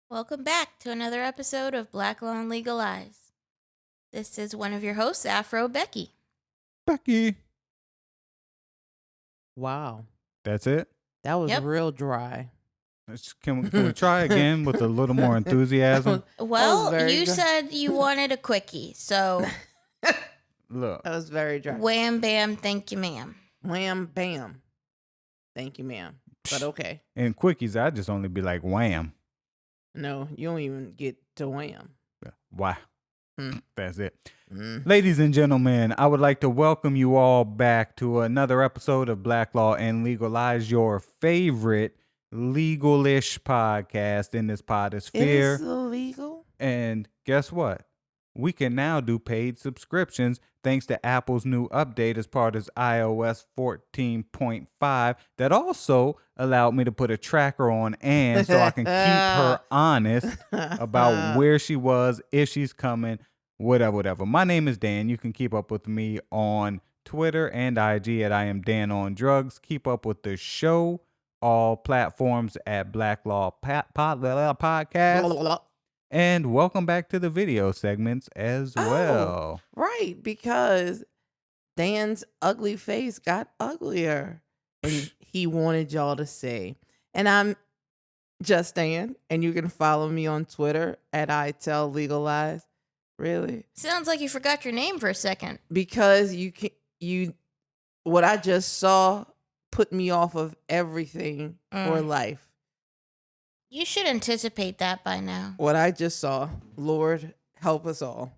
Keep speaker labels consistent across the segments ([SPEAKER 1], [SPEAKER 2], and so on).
[SPEAKER 1] Welcome back to another episode of Black Law and Legal Eyes. This is one of your hosts, Afro Becky.
[SPEAKER 2] Becky.
[SPEAKER 3] Wow.
[SPEAKER 2] That's it?
[SPEAKER 3] That was
[SPEAKER 1] Yep.
[SPEAKER 3] real dry.
[SPEAKER 2] Can we try again with a little more enthusiasm?
[SPEAKER 1] Well,
[SPEAKER 3] very
[SPEAKER 1] you
[SPEAKER 3] dry.
[SPEAKER 1] said you wanted a quickie, so
[SPEAKER 2] Look,
[SPEAKER 3] That was very dry.
[SPEAKER 1] wham bam, thank you, ma'am.
[SPEAKER 3] Wham, bam. Thank you, ma'am. But okay.
[SPEAKER 2] in quickies, I just only be like wham.
[SPEAKER 3] No, you don't even get to wham.
[SPEAKER 2] Why?
[SPEAKER 3] Mm.
[SPEAKER 2] That's it.
[SPEAKER 3] Mm.
[SPEAKER 2] Ladies and gentlemen, I would like to welcome you all back to another episode of Black Law and Legal Eyes, your favorite legal-ish podcast in this
[SPEAKER 3] It
[SPEAKER 2] podosphere.
[SPEAKER 3] is illegal?
[SPEAKER 2] And guess what? We can now do paid subscriptions thanks to Apple's new update as part of iOS 14.5 that also allowed me to put a tracker on Anne so I can keep her honest about where she was, if she's coming, whatever. My name is Dan. You can keep up with me on Twitter and IG at I am Dan on Drugs. Keep up with the show, all platforms at Black Law Podcast. And welcome back to the video segments as well.
[SPEAKER 3] Right, because Dan's ugly face got uglier. And he wanted y'all to say. And I'm just Dan, and you can follow me on Twitter at I Tell Legal Lies. Really?
[SPEAKER 1] Sounds like you forgot your name for a second.
[SPEAKER 3] Because what I just saw put me off of everything for life.
[SPEAKER 1] You should anticipate that by now.
[SPEAKER 3] What I just saw, Lord help us all.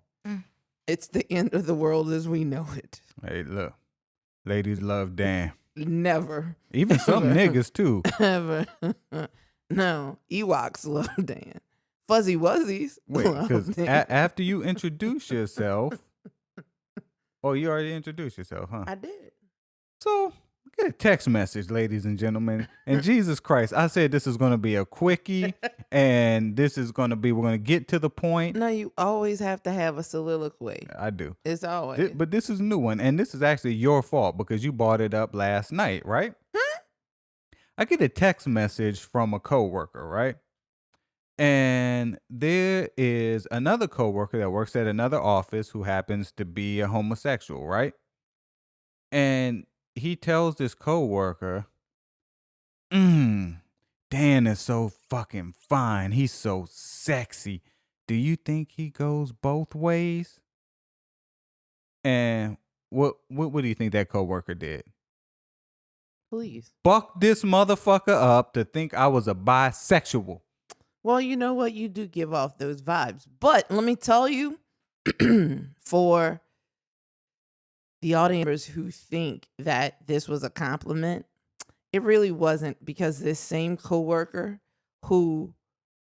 [SPEAKER 3] It's the end of the world as we know it.
[SPEAKER 2] Hey, look. Ladies love Dan.
[SPEAKER 3] Never.
[SPEAKER 2] Even some niggas, too.
[SPEAKER 3] Ever. No. Ewoks love Dan. Fuzzy Wuzzies.
[SPEAKER 2] Wait, because after you introduce yourself. Oh, you already introduced yourself, huh?
[SPEAKER 3] I did.
[SPEAKER 2] So, get a text message, ladies and gentlemen. And Jesus Christ, I said this is going to be a quickie. And this is going to be, we're going to get to the point.
[SPEAKER 3] No, you always have to have a soliloquy.
[SPEAKER 2] I do.
[SPEAKER 3] It's always.
[SPEAKER 2] But this is a new one. And this is actually your fault because you brought it up last night, right? I get a text message from a coworker, right? And there is another coworker that works at another office who happens to be a homosexual, right? And he tells this coworker, Dan is so fucking fine. He's so sexy. Do you think he goes both ways? And what do you think that coworker did?
[SPEAKER 3] Please.
[SPEAKER 2] Buck this motherfucker up to think I was a bisexual.
[SPEAKER 3] Well, you know what? You do give off those vibes. But let me tell you, for the audience who think that this was a compliment, it really wasn't, because this same coworker who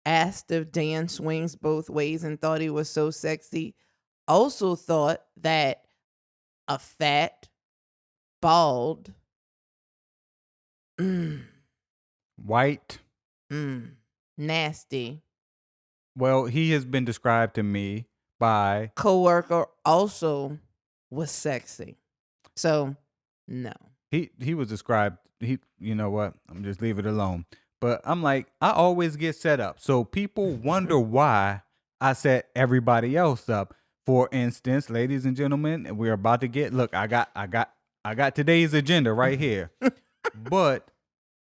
[SPEAKER 3] asked if Dan swings both ways and thought he was so sexy also thought that a fat, bald,
[SPEAKER 2] White.
[SPEAKER 3] nasty
[SPEAKER 2] Well, he has been described to me by
[SPEAKER 3] coworker also was sexy. So, no.
[SPEAKER 2] he was described. You know what? I'm just leave it alone. But I'm like, I always get set up, so people wonder why I set everybody else up. For instance, ladies and gentlemen, we're about to get. Look, I got today's agenda right here. But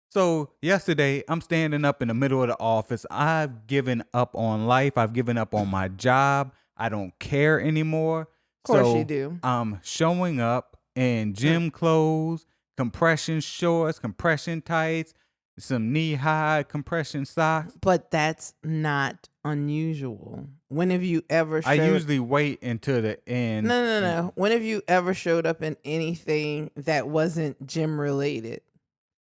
[SPEAKER 2] so yesterday, I'm standing up in the middle of the office. I've given up on life. I've given up on my job. I don't care anymore.
[SPEAKER 3] Of course you do.
[SPEAKER 2] I'm showing up in gym clothes, compression shorts, compression tights, some knee-high compression socks.
[SPEAKER 3] But that's not unusual. When have you ever
[SPEAKER 2] I usually wait until the end.
[SPEAKER 3] No. When have you ever showed up in anything that wasn't gym related?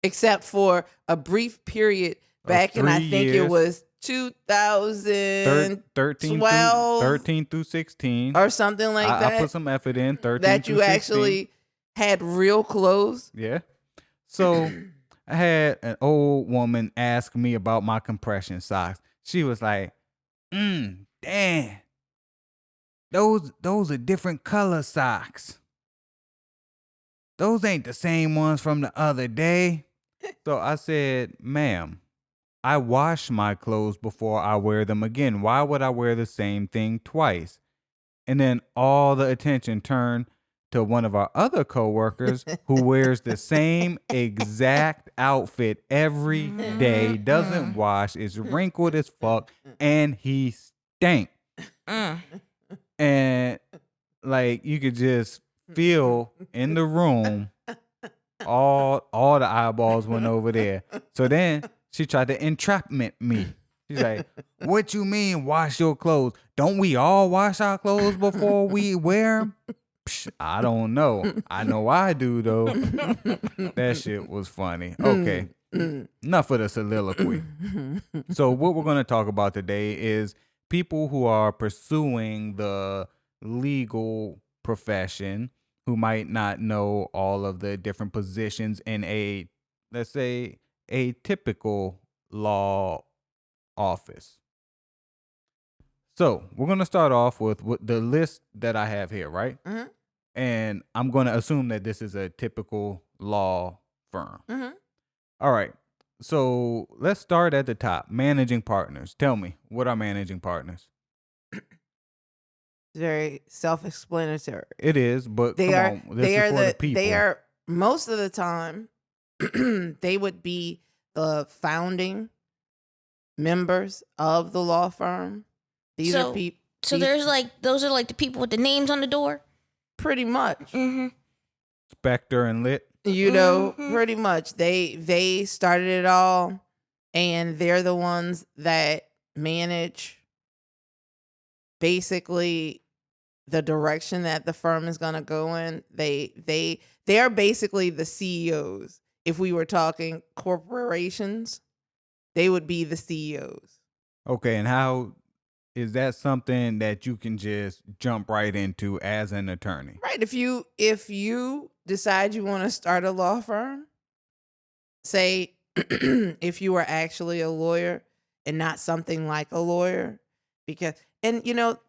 [SPEAKER 3] Except for a brief period back in, I think it was 2013
[SPEAKER 2] 13 through 16.
[SPEAKER 3] or something like that.
[SPEAKER 2] I put some effort in, 13
[SPEAKER 3] that
[SPEAKER 2] through
[SPEAKER 3] you
[SPEAKER 2] 16.
[SPEAKER 3] actually had real clothes.
[SPEAKER 2] Yeah. So I had an old woman ask me about my compression socks. She was like, Dan, those are different color socks. Those ain't the same ones from the other day. So I said, ma'am, I wash my clothes before I wear them again. Why would I wear the same thing twice? And then all the attention turned to one of our other coworkers who wears the same exact outfit every day, doesn't wash, is wrinkled as fuck, and he stank.
[SPEAKER 1] Mm.
[SPEAKER 2] And like you could just feel in the room all the eyeballs went over there. So then she tried to entrapment me. She's like, "What you mean wash your clothes? Don't we all wash our clothes before we wear them?" I don't know. I know I do though. That shit was funny. Okay. Enough of the soliloquy. So what we're going to talk about today is people who are pursuing the legal profession who might not know all of the different positions in a, let's say, a typical law office. So we're going to start off with the list that I have here, right?
[SPEAKER 3] Mm-hmm.
[SPEAKER 2] And I'm going to assume that this is a typical law firm.
[SPEAKER 3] Mm-hmm.
[SPEAKER 2] All right. So let's start at the top. Managing partners. Tell me, what are managing partners?
[SPEAKER 3] Very self-explanatory.
[SPEAKER 2] It is, but
[SPEAKER 3] They
[SPEAKER 2] come
[SPEAKER 3] are.
[SPEAKER 2] on. This
[SPEAKER 3] They
[SPEAKER 2] is
[SPEAKER 3] are
[SPEAKER 2] for the people.
[SPEAKER 3] They are most of the time. They would be the founding members of the law firm. These are people.
[SPEAKER 1] So there's like those are like the people with the names on the door.
[SPEAKER 3] Pretty much.
[SPEAKER 1] Mm-hmm.
[SPEAKER 2] Spectre and Lit.
[SPEAKER 3] You know, pretty much. They started it all, and they're the ones that manage basically the direction that the firm is going to go in. They are basically the CEOs. If we were talking corporations, they would be the CEOs.
[SPEAKER 2] Okay, and how is that something that you can just jump right into as an attorney?
[SPEAKER 3] Right. If you decide you want to start a law firm, say if you are actually a lawyer and not something like a lawyer, because and you know,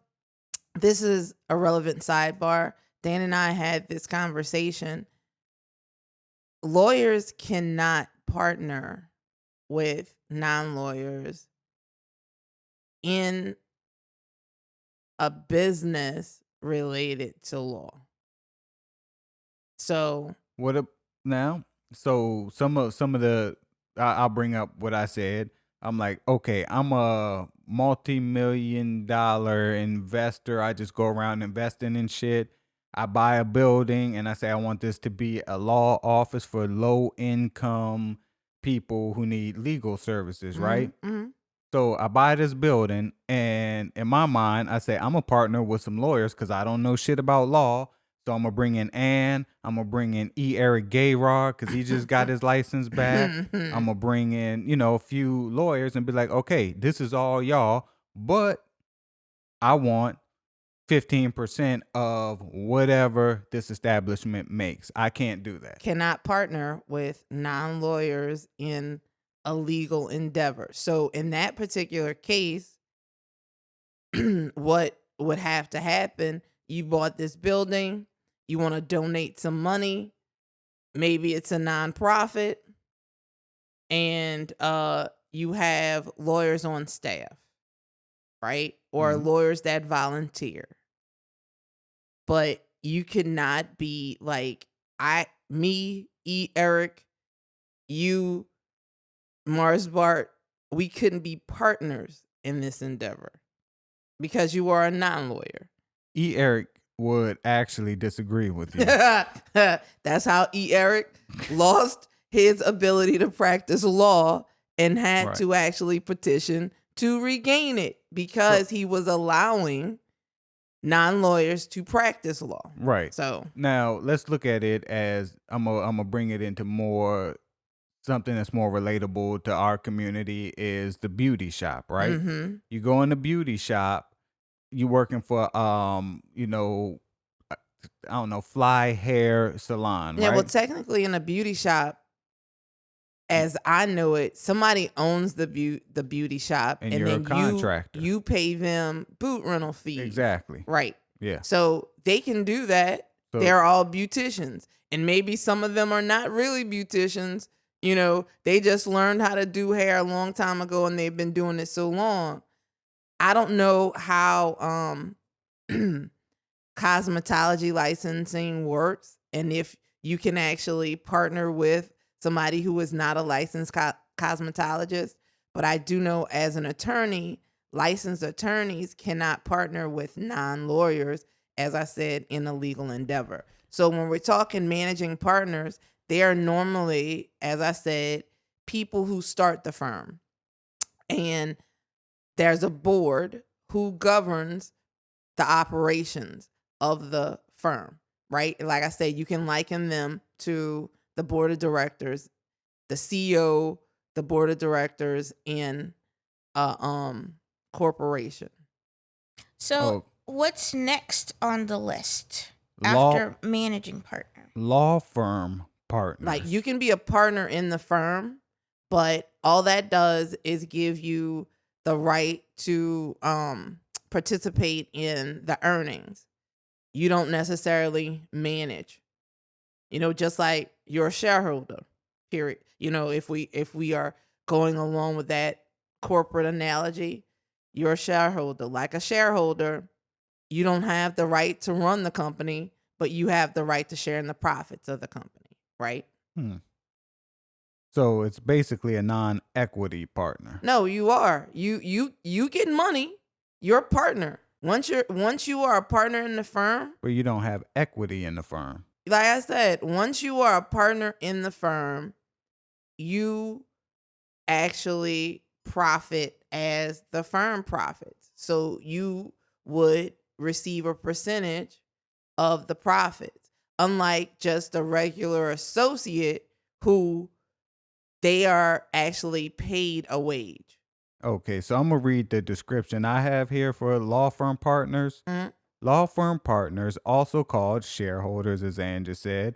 [SPEAKER 3] this is a relevant sidebar. Dan and I had this conversation. Lawyers cannot partner with non-lawyers in a business related to law. So
[SPEAKER 2] What up now? So some of the I'll bring up what I said. I'm like, okay, I'm a multi-million-dollar investor. I just go around investing in shit. I buy a building and I say I want this to be a law office for low income people who need legal services, right?
[SPEAKER 3] mhm.
[SPEAKER 2] So I buy this building, and in my mind, I say I'm a partner with some lawyers because I don't know shit about law. So I'm gonna bring in Ann. I'm gonna bring in E. Eric Gayrard because he just got his license back. I'm gonna bring in, a few lawyers and be like, okay, this is all y'all, but I want 15% of whatever this establishment makes. I can't do that.
[SPEAKER 3] Cannot partner with non-lawyers in a legal endeavor. So in that particular case, what would have to happen, you bought this building, you want to donate some money, maybe it's a nonprofit, and you have lawyers on staff, right? Or
[SPEAKER 2] Mhm.
[SPEAKER 3] lawyers that volunteer. But you cannot be like me, E. Eric, you, Mars Bart, we couldn't be partners in this endeavor because you are a non-lawyer.
[SPEAKER 2] E. Eric would actually disagree with you.
[SPEAKER 3] That's how E. Eric lost his ability to practice law and had
[SPEAKER 2] Right.
[SPEAKER 3] to actually petition to regain it because he was allowing non-lawyers to practice law.
[SPEAKER 2] Right.
[SPEAKER 3] So
[SPEAKER 2] Now let's look at it as I'm gonna bring it into more something that's more relatable to our community is the beauty shop, right?
[SPEAKER 3] mhm.
[SPEAKER 2] You go in the beauty shop, you working for I don't know, Fly Hair Salon,
[SPEAKER 3] Yeah,
[SPEAKER 2] right?
[SPEAKER 3] well, technically in a beauty shop, as I know it, somebody owns the beauty shop,
[SPEAKER 2] And
[SPEAKER 3] and
[SPEAKER 2] you're a
[SPEAKER 3] then
[SPEAKER 2] contractor.
[SPEAKER 3] you pay them boot rental fees.
[SPEAKER 2] Exactly.
[SPEAKER 3] Right.
[SPEAKER 2] Yeah.
[SPEAKER 3] So they can do that.
[SPEAKER 2] So-
[SPEAKER 3] They're all beauticians. And maybe some of them are not really beauticians. They just learned how to do hair a long time ago and they've been doing it so long. I don't know how cosmetology licensing works and if you can actually partner with somebody who is not a licensed cosmetologist, but I do know as an attorney, licensed attorneys cannot partner with non-lawyers, as I said, in a legal endeavor. So when we're talking managing partners, they are normally, as I said, people who start the firm. And there's a board who governs the operations of the firm, right? Like I said, you can liken them to the board of directors, the CEO, the board of directors in a corporation.
[SPEAKER 1] So, what's next on the list
[SPEAKER 2] Law
[SPEAKER 1] after managing partner?
[SPEAKER 2] law firm partners.
[SPEAKER 3] Like you can be a partner in the firm, but all that does is give you the right to participate in the earnings. You don't necessarily manage. Just like you're a shareholder. Period. If we are going along with that corporate analogy, you're a shareholder. Like a shareholder, you don't have the right to run the company, but you have the right to share in the profits of the company, right?
[SPEAKER 2] So it's basically a non-equity partner.
[SPEAKER 3] No, you are. You get money. You're a partner. Once you are a partner in the firm,
[SPEAKER 2] But you don't have equity in the firm.
[SPEAKER 3] like I said, once you are a partner in the firm, you actually profit as the firm profits. So you would receive a percentage of the profits, unlike just a regular associate who they are actually paid a wage.
[SPEAKER 2] Okay, so I'm going to read the description I have here for law firm partners.
[SPEAKER 3] Mhm.
[SPEAKER 2] Law firm partners, also called shareholders, as Ann just said,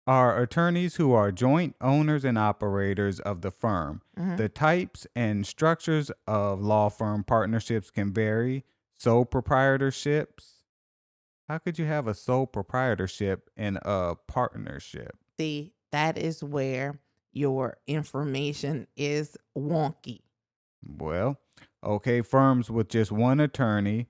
[SPEAKER 2] are attorneys who are joint owners and operators of the firm.
[SPEAKER 3] Mhm.
[SPEAKER 2] The types and structures of law firm partnerships can vary. Sole proprietorships. How could you have a sole proprietorship in a partnership?
[SPEAKER 3] See, that is where your information is wonky.
[SPEAKER 2] Well, okay, firms with just one attorney.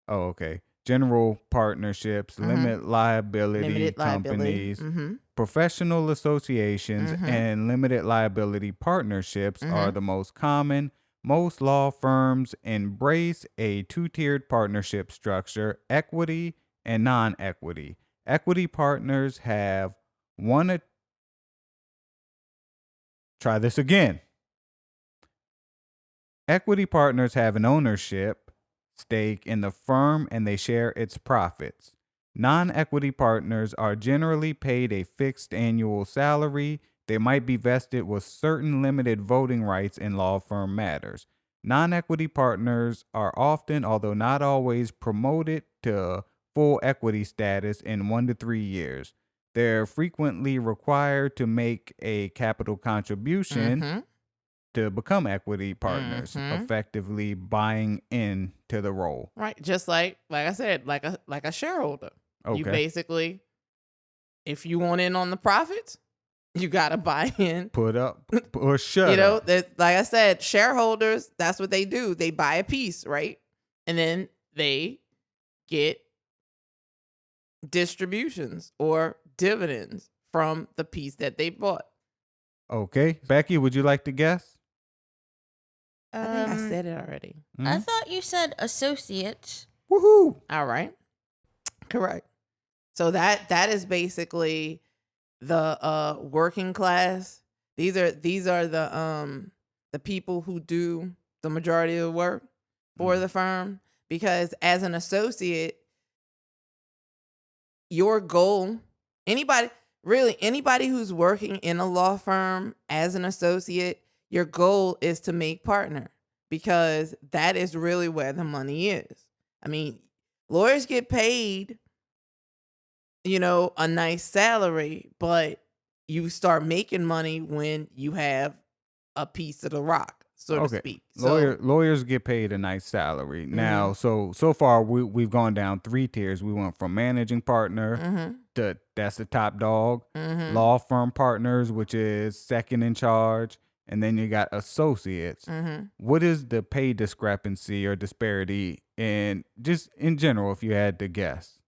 [SPEAKER 2] Oh, okay. General partnerships, limited liability
[SPEAKER 3] Limited liability.
[SPEAKER 2] companies, professional associations, and limited liability partnerships are the most common. Most law firms embrace a two-tiered partnership structure, equity and non-equity. Equity partners have one. Try this again. Equity partners have an ownership stake in the firm and they share its profits. Non-equity partners are generally paid a fixed annual salary. They might be vested with certain limited voting rights in law firm matters. Non-equity partners are often, although not always, promoted to full equity status in 1 to 3 years. They're frequently required to make a capital contribution to become equity partners, effectively buying into the role.
[SPEAKER 3] Right. Just like I said, like a shareholder. You
[SPEAKER 2] Okay.
[SPEAKER 3] basically, if you want in on the profits, you gotta buy in.
[SPEAKER 2] Put up or shut up.
[SPEAKER 3] That, like I said, shareholders, that's what they do. They buy a piece, right? And then they get distributions or dividends from the piece that they bought.
[SPEAKER 2] Okay. Becky, would you like to guess?
[SPEAKER 3] I think I said it already.
[SPEAKER 1] I thought you said associates.
[SPEAKER 2] Woohoo.
[SPEAKER 3] All right. Correct. So that is basically the working class. These are the people who do the majority of the work for the firm, because as an associate, your goal, anybody who's working in a law firm as an associate, your goal is to make partner, because that is really where the money is. I mean, lawyers get paid, a nice salary, but you start making money when you have a piece of the rock, so to
[SPEAKER 2] Okay.
[SPEAKER 3] speak. So
[SPEAKER 2] Lawyers get paid a nice salary. Now, so far we've gone down 3 tiers. We went from managing partner to that's the top dog, law firm partners, which is second in charge, and then you got associates. What is the pay discrepancy or disparity in just in general if you had to guess?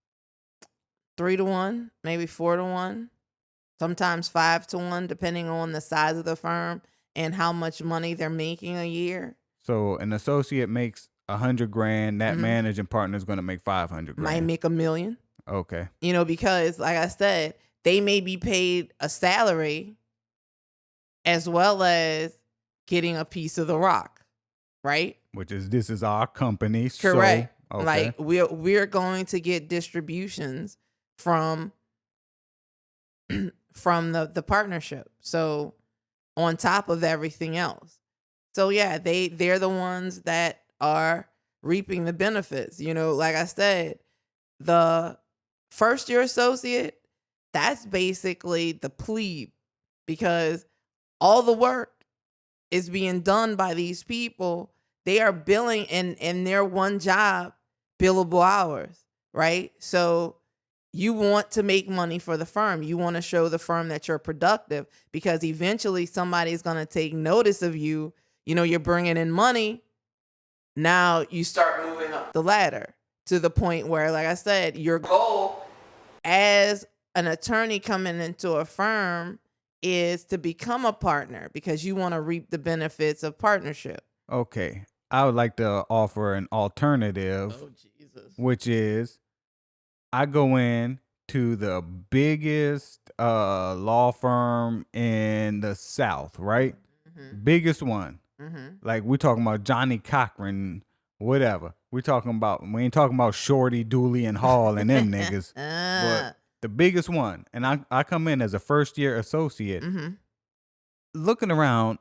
[SPEAKER 3] 3 to 1, maybe 4 to 1, sometimes 5 to 1, depending on the size of the firm and how much money they're making a year.
[SPEAKER 2] So an associate makes 100 grand, that managing partner is going to make 500
[SPEAKER 3] Might
[SPEAKER 2] grand.
[SPEAKER 3] make $1 million.
[SPEAKER 2] Okay.
[SPEAKER 3] Because like I said, they may be paid a salary as well as getting a piece of the rock, right?
[SPEAKER 2] Which is this is our company.
[SPEAKER 3] Correct.
[SPEAKER 2] So, okay.
[SPEAKER 3] Like we're going to get distributions from the partnership. So on top of everything else. So yeah, they're the ones that are reaping the benefits. Like I said, the first year associate, that's basically the plebe, because all the work is being done by these people. They are billing in their one job billable hours, right? So you want to make money for the firm. You want to show the firm that you're productive, because eventually somebody's going to take notice of you. You're bringing in money. Now you start moving up the ladder to the point where, like I said, your goal as an attorney coming into a firm is to become a partner, because you want to reap the benefits of partnership.
[SPEAKER 2] Okay. I would like to offer an alternative,
[SPEAKER 3] Jesus.
[SPEAKER 2] which is I go in to the biggest law firm in the South, right? Biggest one. Like we talking about Johnny Cochran, whatever. We ain't talking about Shorty, Dooley, and Hall and them niggas. But the biggest one. And I come in as a first year associate. Looking around,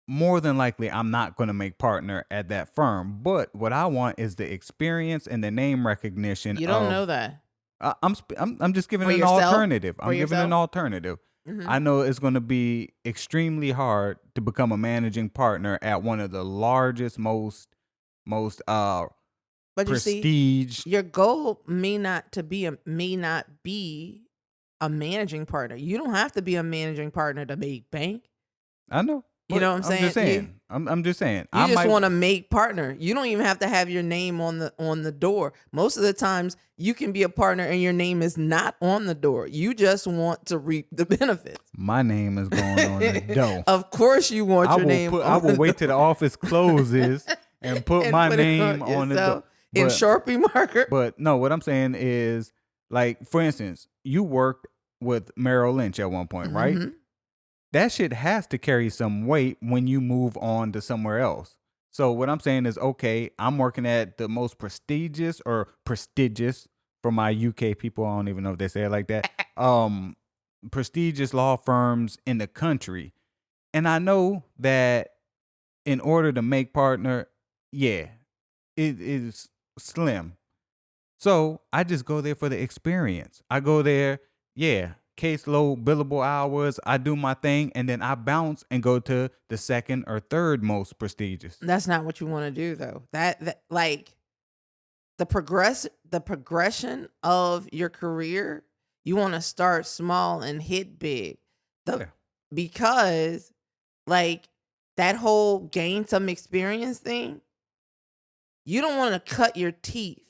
[SPEAKER 2] more than likely I'm not going to make partner at that firm. But what I want is the experience and the name recognition.
[SPEAKER 3] You don't know that.
[SPEAKER 2] I'm just giving
[SPEAKER 3] For
[SPEAKER 2] an
[SPEAKER 3] yourself?
[SPEAKER 2] alternative.
[SPEAKER 3] For
[SPEAKER 2] I'm giving
[SPEAKER 3] yourself?
[SPEAKER 2] an alternative. I know it's going to be extremely hard to become a managing partner at one of the largest, most
[SPEAKER 3] But you see,
[SPEAKER 2] prestige.
[SPEAKER 3] your goal may not be a managing partner. You don't have to be a managing partner to make bank.
[SPEAKER 2] I know.
[SPEAKER 3] You know what I'm saying?
[SPEAKER 2] I'm just saying. I'm just saying.
[SPEAKER 3] You just want to make partner. You don't even have to have your name on the door. Most of the times you can be a partner and your name is not on the door. You just want to reap the benefits.
[SPEAKER 2] My name is going on the door.
[SPEAKER 3] Of course you want your name on
[SPEAKER 2] I will
[SPEAKER 3] the
[SPEAKER 2] wait till the office closes and put
[SPEAKER 3] and
[SPEAKER 2] my
[SPEAKER 3] put it
[SPEAKER 2] name on the door.
[SPEAKER 3] in Sharpie marker.
[SPEAKER 2] But no, what I'm saying is, like, for instance, you worked with Merrill Lynch at one point, right? That shit has to carry some weight when you move on to somewhere else. So what I'm saying is, okay, I'm working at the most prestigious for my UK people. I don't even know if they say it like that. Prestigious law firms in the country. And I know that in order to make partner, yeah, it is slim. So I just go there for the experience. I go there, yeah, caseload, billable hours. I do my thing, and then I bounce and go to the second or third most prestigious.
[SPEAKER 3] That's not what you want to do, though. That like the progression of your career, you want to start small and hit big. Because like that whole gain some experience thing, you don't want to cut your teeth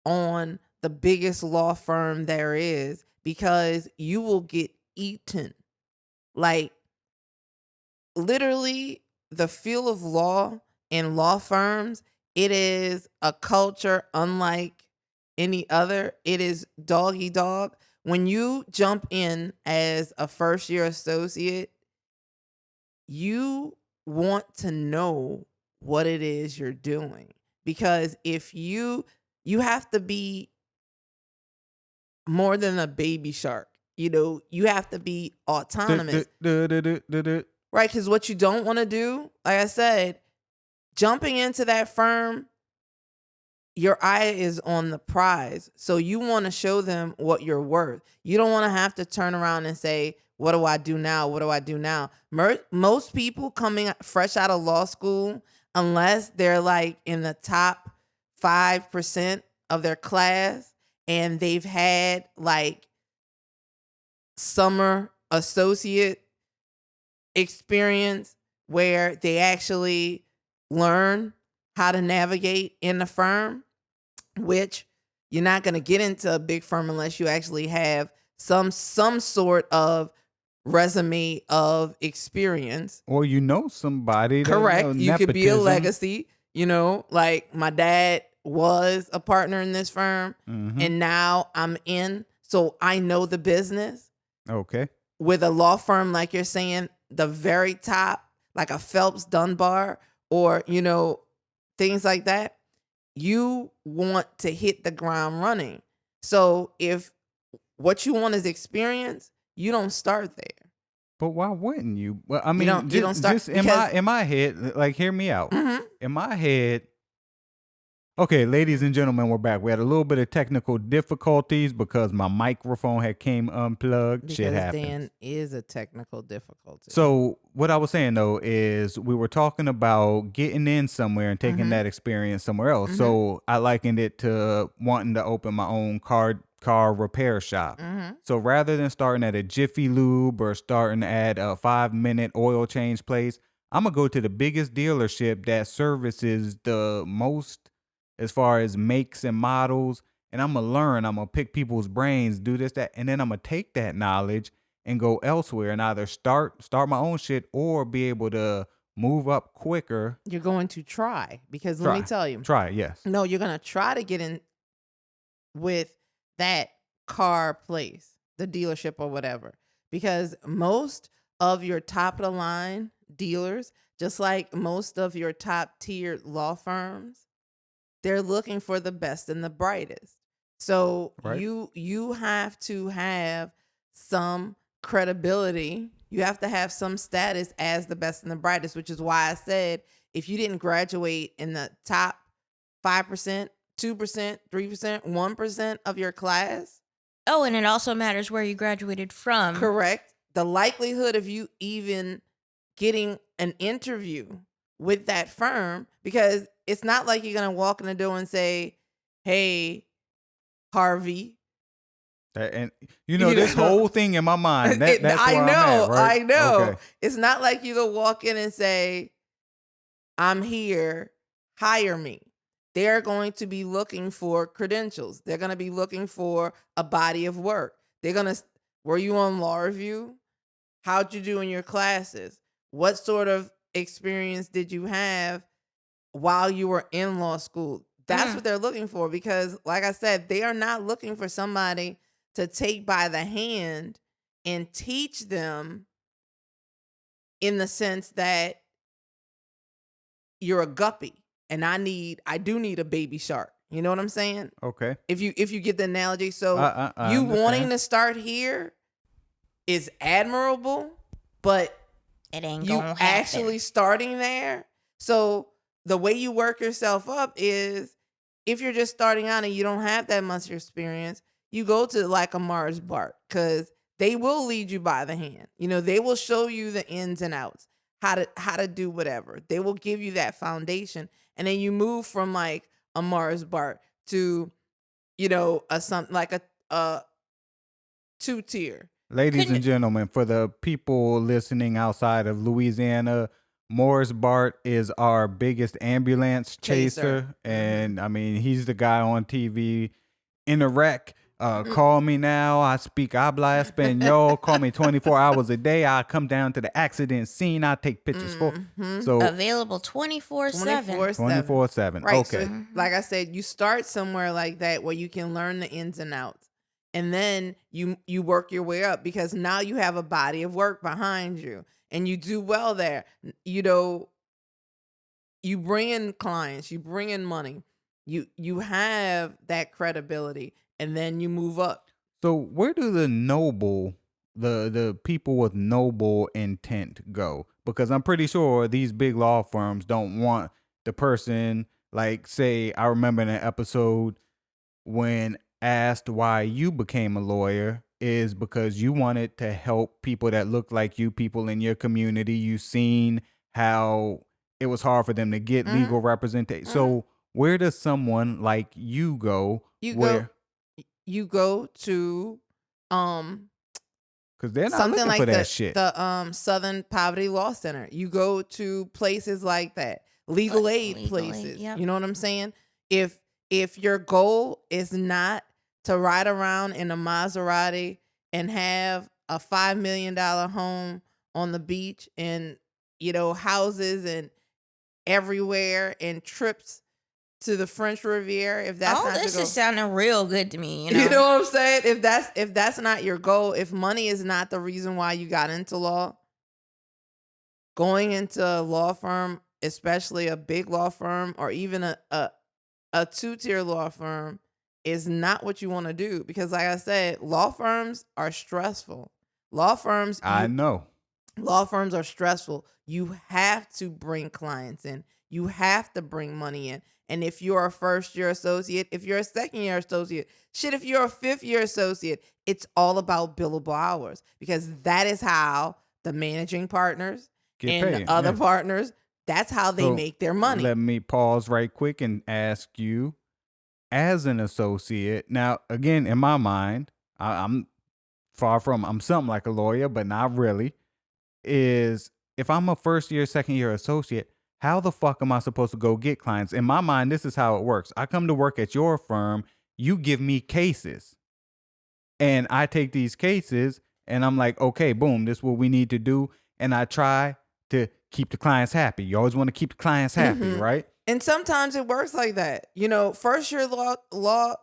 [SPEAKER 3] on the biggest law firm there is, because you will get eaten. Like literally the field of law and law firms, it is a culture unlike any other. It is dog eat dog. When you jump in as a first year associate, you want to know what it is you're doing, because if you have to be more than a baby shark. You have to be autonomous. Right? Because what you don't want to do, like I said, jumping into that firm, your eye is on the prize. So you want to show them what you're worth. You don't want to have to turn around and say, what do I do now? What do I do now? Most people coming fresh out of law school, unless they're like in the top 5% of their class and they've had like summer associate experience where they actually learn how to navigate in the firm, which you're not going to get into a big firm unless you actually have some sort of resume of experience.
[SPEAKER 2] Or somebody.
[SPEAKER 3] Correct. You could be a
[SPEAKER 2] nepotism.
[SPEAKER 3] legacy. Like my dad was a partner in this firm, and now I'm in, so I know the business.
[SPEAKER 2] Okay.
[SPEAKER 3] With a law firm, like you're saying, the very top, like a Phelps Dunbar or, things like that, you want to hit the ground running. So if what you want is experience, you don't start there.
[SPEAKER 2] But why wouldn't you? Well, I mean,
[SPEAKER 3] you don't start
[SPEAKER 2] just in my head, like, hear me out. In my head, okay, ladies and gentlemen, we're back. We had a little bit of technical difficulties because my microphone had came unplugged. Shit
[SPEAKER 3] Because
[SPEAKER 2] happens.
[SPEAKER 3] Dan is a technical difficulty.
[SPEAKER 2] So what I was saying though is we were talking about getting in somewhere and taking that experience somewhere else. So I likened it to wanting to open my own car repair shop. So rather than starting at a Jiffy Lube or starting at a 5-minute oil change place, I'm gonna go to the biggest dealership that services the most as far as makes and models, and I'm gonna learn. I'm gonna pick people's brains, do this, that, and then I'm gonna take that knowledge and go elsewhere and either start my own shit or be able to move up quicker.
[SPEAKER 3] You're going to try, because let me tell you.
[SPEAKER 2] Try it, yes.
[SPEAKER 3] No, you're going to try to get in with that car place, the dealership or whatever, because most of your top of the line dealers, just like most of your top tier law firms, they're looking for the best and the brightest. So
[SPEAKER 2] Right.
[SPEAKER 3] you have to have some credibility. You have to have some status as the best and the brightest, which is why I said if you didn't graduate in the top 5%, 2%, 3%, 1% of your class.
[SPEAKER 1] Oh, and it also matters where you graduated from.
[SPEAKER 3] Correct. The likelihood of you even getting an interview with that firm, because it's not like you're going to walk in the door and say, "Hey, Harvey."
[SPEAKER 2] And this whole thing in my mind, that's where I'm at, right?
[SPEAKER 3] I know.
[SPEAKER 2] Okay.
[SPEAKER 3] It's not like you go walk in and say, "I'm here, hire me." They're going to be looking for credentials. They're going to be looking for a body of work. Were you on law review? How'd you do in your classes? What sort of experience did you have while you were in law school? That's what they're looking for, because like I said, they are not looking for somebody to take by the hand and teach them in the sense that you're a guppy and I do need a baby shark. You know what I'm saying?
[SPEAKER 2] Okay.
[SPEAKER 3] If you get the analogy. So
[SPEAKER 2] I
[SPEAKER 3] you
[SPEAKER 2] understand.
[SPEAKER 3] wanting to start here is admirable, but
[SPEAKER 1] It ain't
[SPEAKER 3] you
[SPEAKER 1] gonna happen.
[SPEAKER 3] actually starting there. So the way you work yourself up is, if you're just starting out and you don't have that much experience, you go to like a Mars Bart, because they will lead you by the hand. They will show you the ins and outs, how to do whatever. They will give you that foundation, and then you move from like a Mars Bart to, a 2-tier.
[SPEAKER 2] Ladies and gentlemen, for the people listening outside of Louisiana, Morris Bart is our biggest ambulance chaser. And I mean, he's the guy on TV in a wreck. Call me now. I speak habla español. Call me 24 hours a day. I come down to the accident scene. I take pictures for. So
[SPEAKER 1] Available 24/7.
[SPEAKER 3] 24/7.
[SPEAKER 2] Right.
[SPEAKER 3] Okay.
[SPEAKER 2] So,
[SPEAKER 3] like I said, you start somewhere like that where you can learn the ins and outs. And then you work your way up, because now you have a body of work behind you and you do well there. You bring in clients, you bring in money, you have that credibility, and then you move up.
[SPEAKER 2] So where do the people with noble intent go? Because I'm pretty sure these big law firms don't want the person, like, say, I remember in an episode when asked why you became a lawyer, is because you wanted to help people that look like you, people in your community. You seen how it was hard for them to get legal representation. So where does someone like you go?
[SPEAKER 3] You
[SPEAKER 2] Where
[SPEAKER 3] you go to
[SPEAKER 2] because they're not
[SPEAKER 3] something
[SPEAKER 2] looking
[SPEAKER 3] like
[SPEAKER 2] for that shit.
[SPEAKER 3] the Southern Poverty Law Center. You go to places like that, legal aid
[SPEAKER 1] Legal aid,
[SPEAKER 3] places.
[SPEAKER 1] yep.
[SPEAKER 3] You know what I'm saying? If your goal is not to ride around in a Maserati and have a $5 million home on the beach and houses and everywhere and trips to the French Riviera, if that's
[SPEAKER 1] All
[SPEAKER 3] not
[SPEAKER 1] this
[SPEAKER 3] your
[SPEAKER 1] is
[SPEAKER 3] goal.
[SPEAKER 1] sounding real good to me.
[SPEAKER 3] You know what I'm saying? If that's not your goal, if money is not the reason why you got into law, going into a law firm, especially a big law firm or even a 2-tier law firm, is not what you want to do. Because like I said, law firms are stressful. Law firms
[SPEAKER 2] I know.
[SPEAKER 3] Law firms are stressful. You have to bring clients in. You have to bring money in. And if you're a first-year associate, if you're a second-year associate, shit, if you're a fifth-year associate, it's all about billable hours, because that is how the managing partners
[SPEAKER 2] Get
[SPEAKER 3] and
[SPEAKER 2] paid,
[SPEAKER 3] the other
[SPEAKER 2] yeah.
[SPEAKER 3] partners, that's how they
[SPEAKER 2] So
[SPEAKER 3] make their money.
[SPEAKER 2] Let me pause right quick and ask you, as an associate, now again, in my mind, I'm I'm something like a lawyer, but not really. Is if I'm a first year, second year associate, how the fuck am I supposed to go get clients? In my mind, this is how it works. I come to work at your firm, you give me cases, and I take these cases and I'm like, okay, boom, this is what we need to do. And I try to keep the clients happy. You always want to keep the clients happy, right?
[SPEAKER 3] And sometimes it works like that. First year law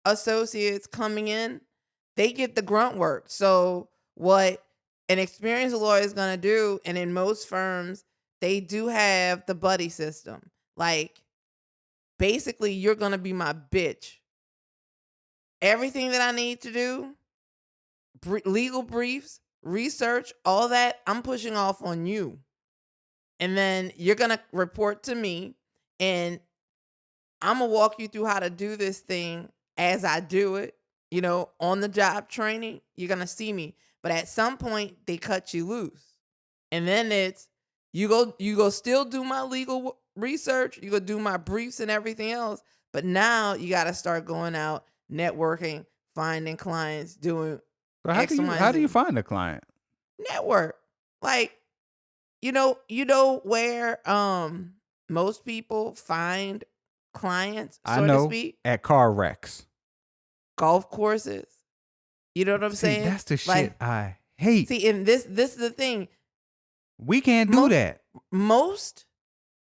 [SPEAKER 3] associates coming in, they get the grunt work. So what an experienced lawyer is going to do, and in most firms, they do have the buddy system. Like, basically, you're going to be my bitch. Everything that I need to do, legal briefs, research, all that, I'm pushing off on you. And then you're going to report to me, and I'm going to walk you through how to do this thing as I do it. On the job training, you're going to see me. But at some point, they cut you loose. And then it's, you go still do my legal research. You go do my briefs and everything else. But now you got to start going out, networking, finding clients, doing
[SPEAKER 2] So
[SPEAKER 3] X, Y,
[SPEAKER 2] how do you
[SPEAKER 3] Z.
[SPEAKER 2] find a client?
[SPEAKER 3] Network. Like, where most people find clients,
[SPEAKER 2] I
[SPEAKER 3] so to
[SPEAKER 2] know
[SPEAKER 3] speak?
[SPEAKER 2] at car wrecks.
[SPEAKER 3] Golf courses. You know what I'm
[SPEAKER 2] See,
[SPEAKER 3] saying?
[SPEAKER 2] that's the shit
[SPEAKER 3] Like,
[SPEAKER 2] I hate.
[SPEAKER 3] see, and this is the thing.
[SPEAKER 2] We can't do that.
[SPEAKER 3] Most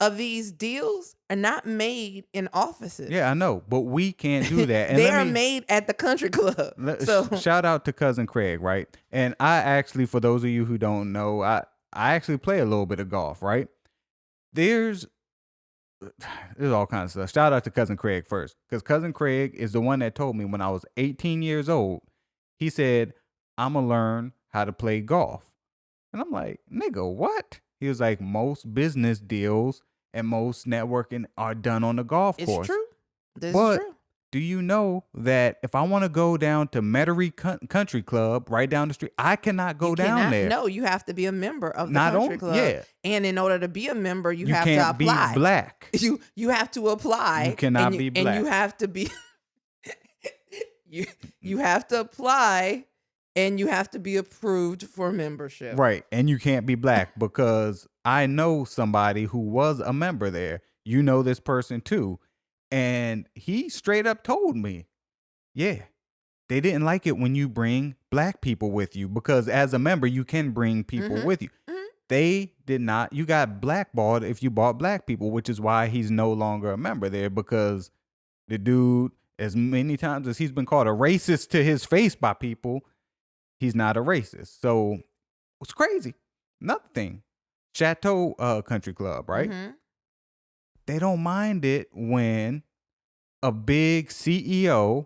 [SPEAKER 3] of these deals are not made in offices.
[SPEAKER 2] Yeah, I know, but we can't do that. And
[SPEAKER 3] They are made at the country club. So
[SPEAKER 2] shout out to cousin Craig, right? And I actually, for those of you who don't know, I actually play a little bit of golf, right? There's all kinds of stuff. Shout out to cousin Craig first, because cousin Craig is the one that told me when I was 18 years old. He said, "I'm gonna learn how to play golf," and I'm like, "Nigga, what?" He was like, "Most business deals and most networking are done on the golf
[SPEAKER 3] it's
[SPEAKER 2] course."
[SPEAKER 3] true. This
[SPEAKER 2] But
[SPEAKER 3] is true.
[SPEAKER 2] do you know that if I want to go down to Metairie Country Club right down the street, I cannot go
[SPEAKER 3] You
[SPEAKER 2] down
[SPEAKER 3] cannot-
[SPEAKER 2] there.
[SPEAKER 3] No, you have to be a member of the
[SPEAKER 2] Not
[SPEAKER 3] country
[SPEAKER 2] on-
[SPEAKER 3] club.
[SPEAKER 2] yeah.
[SPEAKER 3] And in order to be a member, you
[SPEAKER 2] You
[SPEAKER 3] have
[SPEAKER 2] can't
[SPEAKER 3] to apply.
[SPEAKER 2] be black.
[SPEAKER 3] You have to apply.
[SPEAKER 2] You cannot
[SPEAKER 3] and
[SPEAKER 2] be
[SPEAKER 3] And you
[SPEAKER 2] black.
[SPEAKER 3] have to be you have to apply, and you have to be approved for membership.
[SPEAKER 2] Right. And you can't be black because I know somebody who was a member there. You know this person too. And he straight up told me, yeah, they didn't like it when you bring black people with you, because as a member, you can bring people with you. They did not. You got blackballed if you bought black people, which is why he's no longer a member there, because the dude, as many times as he's been called a racist to his face by people, he's not a racist. So it's crazy. Another thing, Chateau Country Club, right? They don't mind it when a big CEO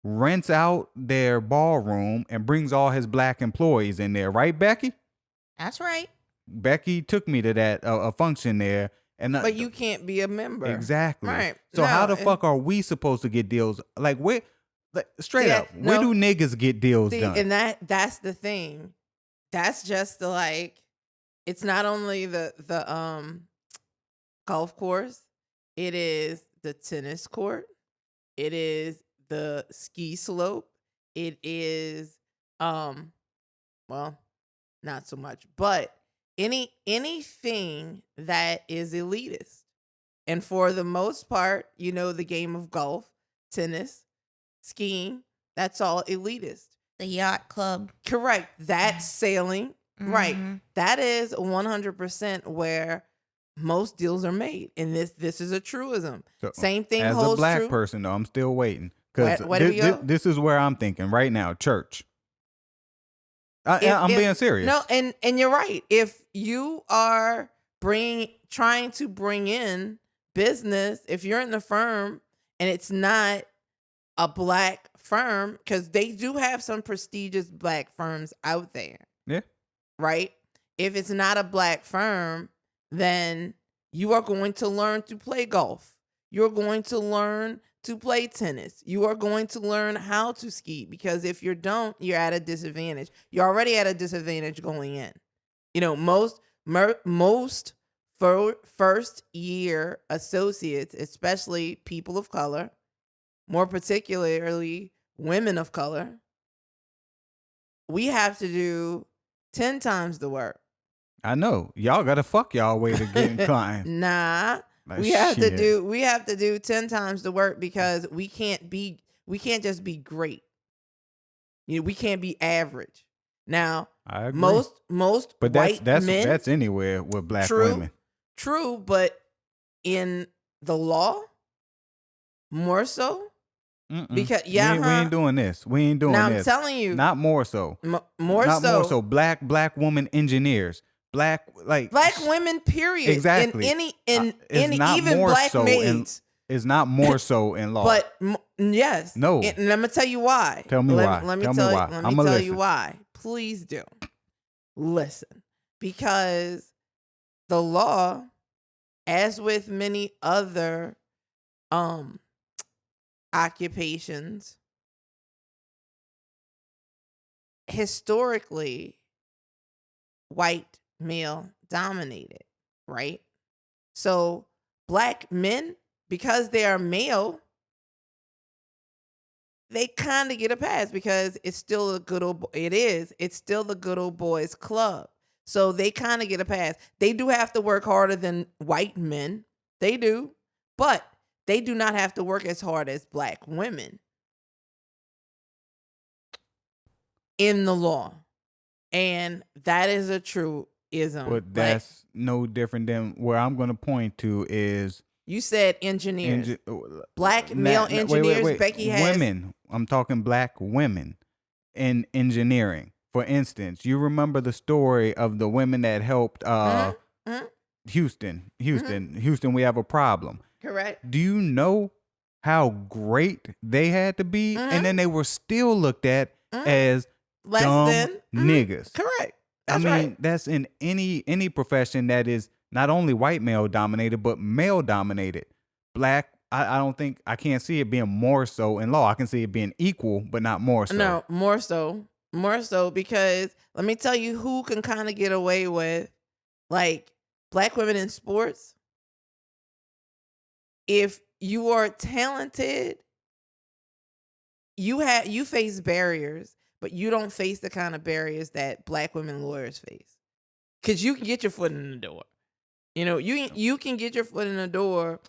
[SPEAKER 2] rents out their ballroom and brings all his black employees in there, right, Becky?
[SPEAKER 1] That's right.
[SPEAKER 2] Becky took me to that a function there, and
[SPEAKER 3] But you can't be a member.
[SPEAKER 2] exactly.
[SPEAKER 3] Right.
[SPEAKER 2] So how
[SPEAKER 3] No,
[SPEAKER 2] the fuck are we supposed to get deals? Like, where Straight up, where do niggas get deals done?
[SPEAKER 3] And that's the thing. That's just it's not only the golf course, it is the tennis court, it is the ski slope, it is well, not so much, but anything that is elitist. And for the most part, the game of golf, tennis, skiing, that's all elitist.
[SPEAKER 1] The yacht club.
[SPEAKER 3] Correct. That's sailing. Mm-hmm. Right. That is 100% where most deals are made. And this is a truism. So, same thing holds true.
[SPEAKER 2] As a black person, though, I'm still waiting. Because this is where I'm thinking right now. Church. I'm being serious.
[SPEAKER 3] No, and you're right. If you are trying to bring in business, if you're in the firm and it's not a black firm, because they do have some prestigious black firms out there.
[SPEAKER 2] Yeah.
[SPEAKER 3] Right? If it's not a black firm, then you are going to learn to play golf. You're going to learn to play tennis. You are going to learn how to ski, because if you don't, you're at a disadvantage. You're already at a disadvantage going in. Most first year associates, especially people of color, more particularly women of color, we have to do 10 times the work.
[SPEAKER 2] I know. Y'all got to fuck y'all way to get inclined.
[SPEAKER 3] Nah. We have to do 10 times the work, because we can't just be great. We can't be average. Now,
[SPEAKER 2] I agree.
[SPEAKER 3] most
[SPEAKER 2] but
[SPEAKER 3] white men,
[SPEAKER 2] that's anywhere with black women.
[SPEAKER 3] True, but in the law, more so. Because
[SPEAKER 2] we ain't doing this. We ain't doing this.
[SPEAKER 3] Now I'm telling you,
[SPEAKER 2] not more so.
[SPEAKER 3] More so.
[SPEAKER 2] Black woman engineers, black
[SPEAKER 3] women. Period.
[SPEAKER 2] Exactly.
[SPEAKER 3] In even black maids.
[SPEAKER 2] It's not more so in law.
[SPEAKER 3] But yes.
[SPEAKER 2] No.
[SPEAKER 3] And I'm gonna tell you why.
[SPEAKER 2] Tell me why.
[SPEAKER 3] Let me tell you why. Please do listen, because the law, as with many other occupations, historically white male dominated, right? So black men, because they are male, they kind of get a pass, because it's still it's still the good old boys club. So they kind of get a pass. They do have to work harder than white men. They do. But they do not have to work as hard as black women in the law. And that is a truism.
[SPEAKER 2] But that's no different than where I'm going to point to is...
[SPEAKER 3] You said engineers. Black male engineers. Wait. Becky has...
[SPEAKER 2] Women. I'm talking black women in engineering. For instance, you remember the story of the women that helped Houston, we have a problem.
[SPEAKER 3] Correct.
[SPEAKER 2] Do you know how great they had to be? And then they were still looked at as dumb niggas.
[SPEAKER 3] Correct.
[SPEAKER 2] That's in any profession that is not only white male dominated, but male dominated. Black, I can't see it being more so in law. I can see it being equal, but not more so.
[SPEAKER 3] No, more so. More so, because let me tell you who can kind of get away with, black women in sports. If you are talented, you face barriers, but you don't face the kind of barriers that black women lawyers face. Because you can get your foot in the door. You can get your foot in the door.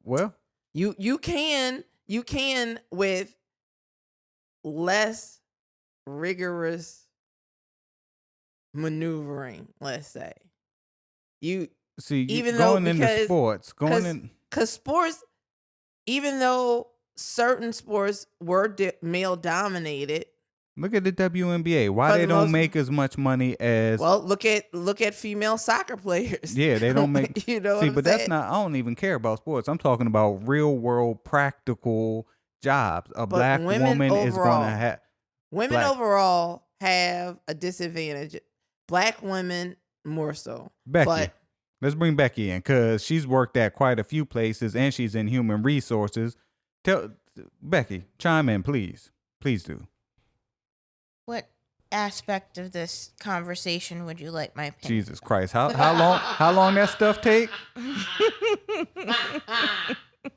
[SPEAKER 2] Well,
[SPEAKER 3] you can with less rigorous maneuvering, let's say. Because sports, even though certain sports were male dominated.
[SPEAKER 2] Look at the WNBA. Why they don't make as much money as...
[SPEAKER 3] Well, look at female soccer players.
[SPEAKER 2] Yeah, they don't make...
[SPEAKER 3] but
[SPEAKER 2] that's not... I don't even care about sports. I'm talking about real world practical jobs. Black woman is going to have...
[SPEAKER 3] Women overall have a disadvantage. Black women more so.
[SPEAKER 2] Becky. Let's bring Becky in, because she's worked at quite a few places and she's in human resources. Becky, chime in, please. Please do.
[SPEAKER 1] What aspect of this conversation would you like my opinion?
[SPEAKER 2] Jesus Christ. How long that stuff take?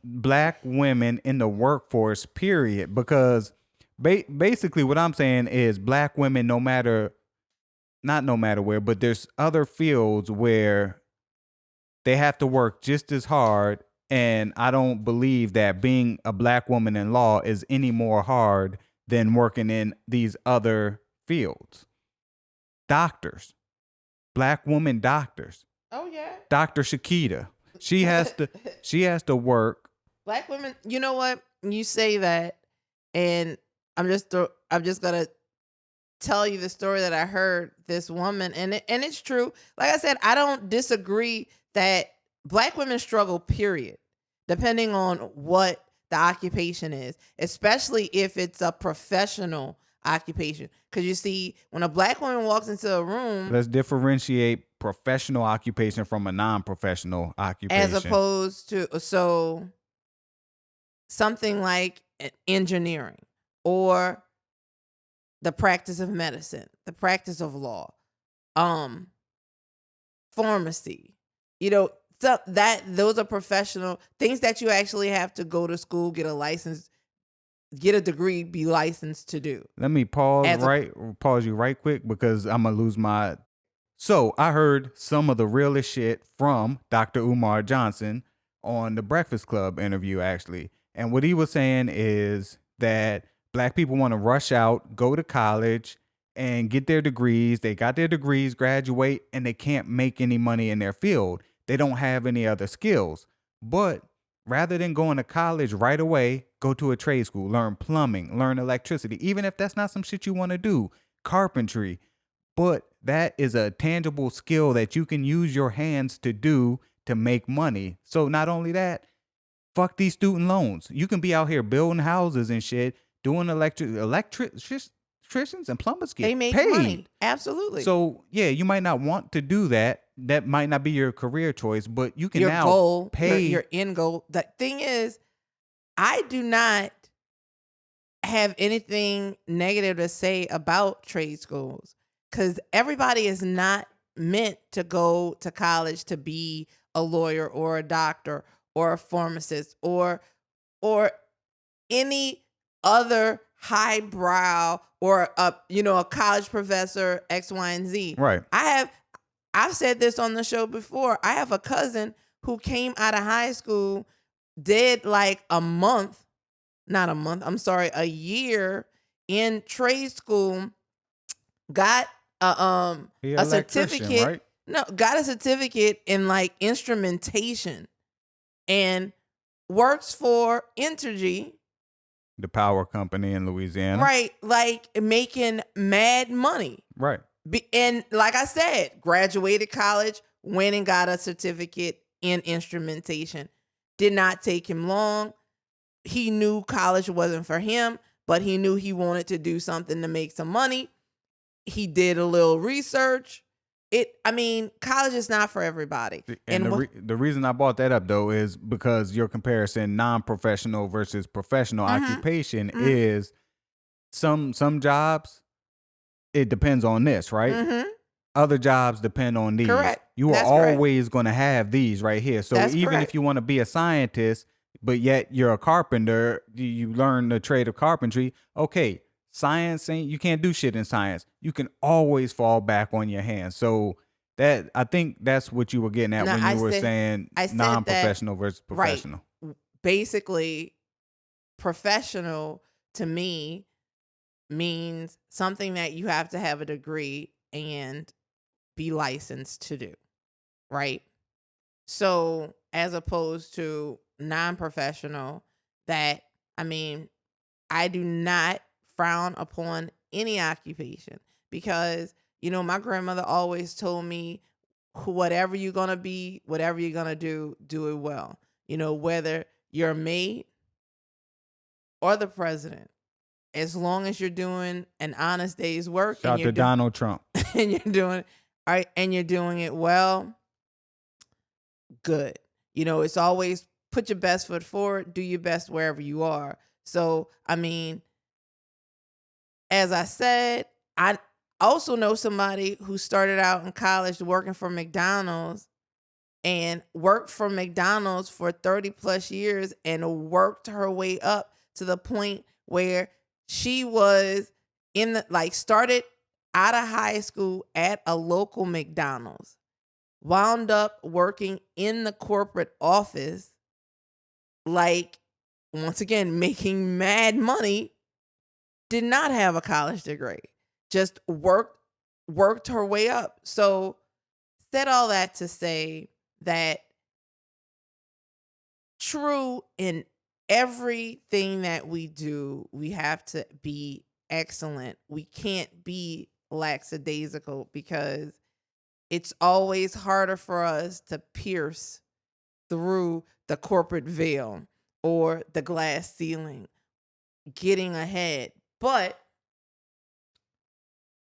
[SPEAKER 2] Black women in the workforce, period. Because basically what I'm saying is black women, not no matter where, but there's other fields where they have to work just as hard. And I don't believe that being a black woman in law is any more hard than working in these other fields. Doctors, black woman doctors.
[SPEAKER 3] Oh yeah.
[SPEAKER 2] Dr. Shakita. She has to work.
[SPEAKER 3] Black women, you know what? You say that, and I'm just gonna tell you the story that I heard this woman, and it's true. Like I said, I don't disagree that black women struggle, period, depending on what the occupation is, especially if it's a professional occupation. Because you see, when a black woman walks into a room,
[SPEAKER 2] Let's differentiate professional occupation from a non-professional occupation.
[SPEAKER 3] as opposed to something like engineering or the practice of medicine, the practice of law, pharmacy, so those are professional things that you actually have to go to school, get a license, get a degree, be licensed to do.
[SPEAKER 2] Let me pause you right quick because I'm gonna lose my. So I heard some of the realest shit from Dr. Umar Johnson on the Breakfast Club interview, actually. And what he was saying is that black people want to rush out, go to college, and get their degrees. They got their degrees, graduate, and they can't make any money in their field. They don't have any other skills. But rather than going to college right away, go to a trade school, learn plumbing, learn electricity, even if that's not some shit you want to do, carpentry. But that is a tangible skill that you can use your hands to do to make money. So not only that, fuck these student loans. You can be out here building houses and shit, doing electricians and plumbers get
[SPEAKER 3] They make
[SPEAKER 2] paid.
[SPEAKER 3] money. Absolutely.
[SPEAKER 2] So yeah, you might not want to do that. That might not be your career choice, but you can
[SPEAKER 3] your
[SPEAKER 2] now
[SPEAKER 3] goal,
[SPEAKER 2] pay.
[SPEAKER 3] your end goal. The thing is, I do not have anything negative to say about trade schools because everybody is not meant to go to college to be a lawyer or a doctor or a pharmacist or any other highbrow or a college professor X, Y, and Z.
[SPEAKER 2] Right.
[SPEAKER 3] I've said this on the show before. I have a cousin who came out of high school, did like a year in trade school, got a certificate.
[SPEAKER 2] Right?
[SPEAKER 3] No, got a certificate in like instrumentation and works for Entergy,
[SPEAKER 2] The power company in Louisiana.
[SPEAKER 3] right? Like making mad money.
[SPEAKER 2] Right.
[SPEAKER 3] And like I said, graduated college, went and got a certificate in instrumentation. Did not take him long. He knew college wasn't for him, but he knew he wanted to do something to make some money. He did a little research. College is not for everybody.
[SPEAKER 2] And the reason I brought that up though is because your comparison non-professional versus professional occupation is some jobs, it depends on this, right? Other jobs depend on these.
[SPEAKER 3] Correct.
[SPEAKER 2] You are always going to have these right here. So even if you want to be a scientist, but yet you're a carpenter, you learn the trade of carpentry. Okay, science you can't do shit in science. You can always fall back on your hands. So that I think that's what you were getting at when you were saying non-professional versus professional.
[SPEAKER 3] Right. Basically, professional to me means something that you have to have a degree and be licensed to do, right? So as opposed to non-professional, I do not frown upon any occupation because, my grandmother always told me, whatever you're going to be, whatever you're going to do it well. Whether you're a maid or the president, as long as you're doing an honest day's work.
[SPEAKER 2] Shout out to Donald Trump.
[SPEAKER 3] And you're doing and you're doing it well, good. It's always put your best foot forward, do your best wherever you are. So, I mean, as I said, I also know somebody who started out in college working for McDonald's and worked for McDonald's for 30 plus years and worked her way up to the point where she was in the started out of high school at a local McDonald's, wound up working in the corporate office, like once again making mad money, did not have a college degree, just worked her way up. So said all that to say that true in everything that we do, we have to be excellent. We can't be lackadaisical because it's always harder for us to pierce through the corporate veil or the glass ceiling, getting ahead. But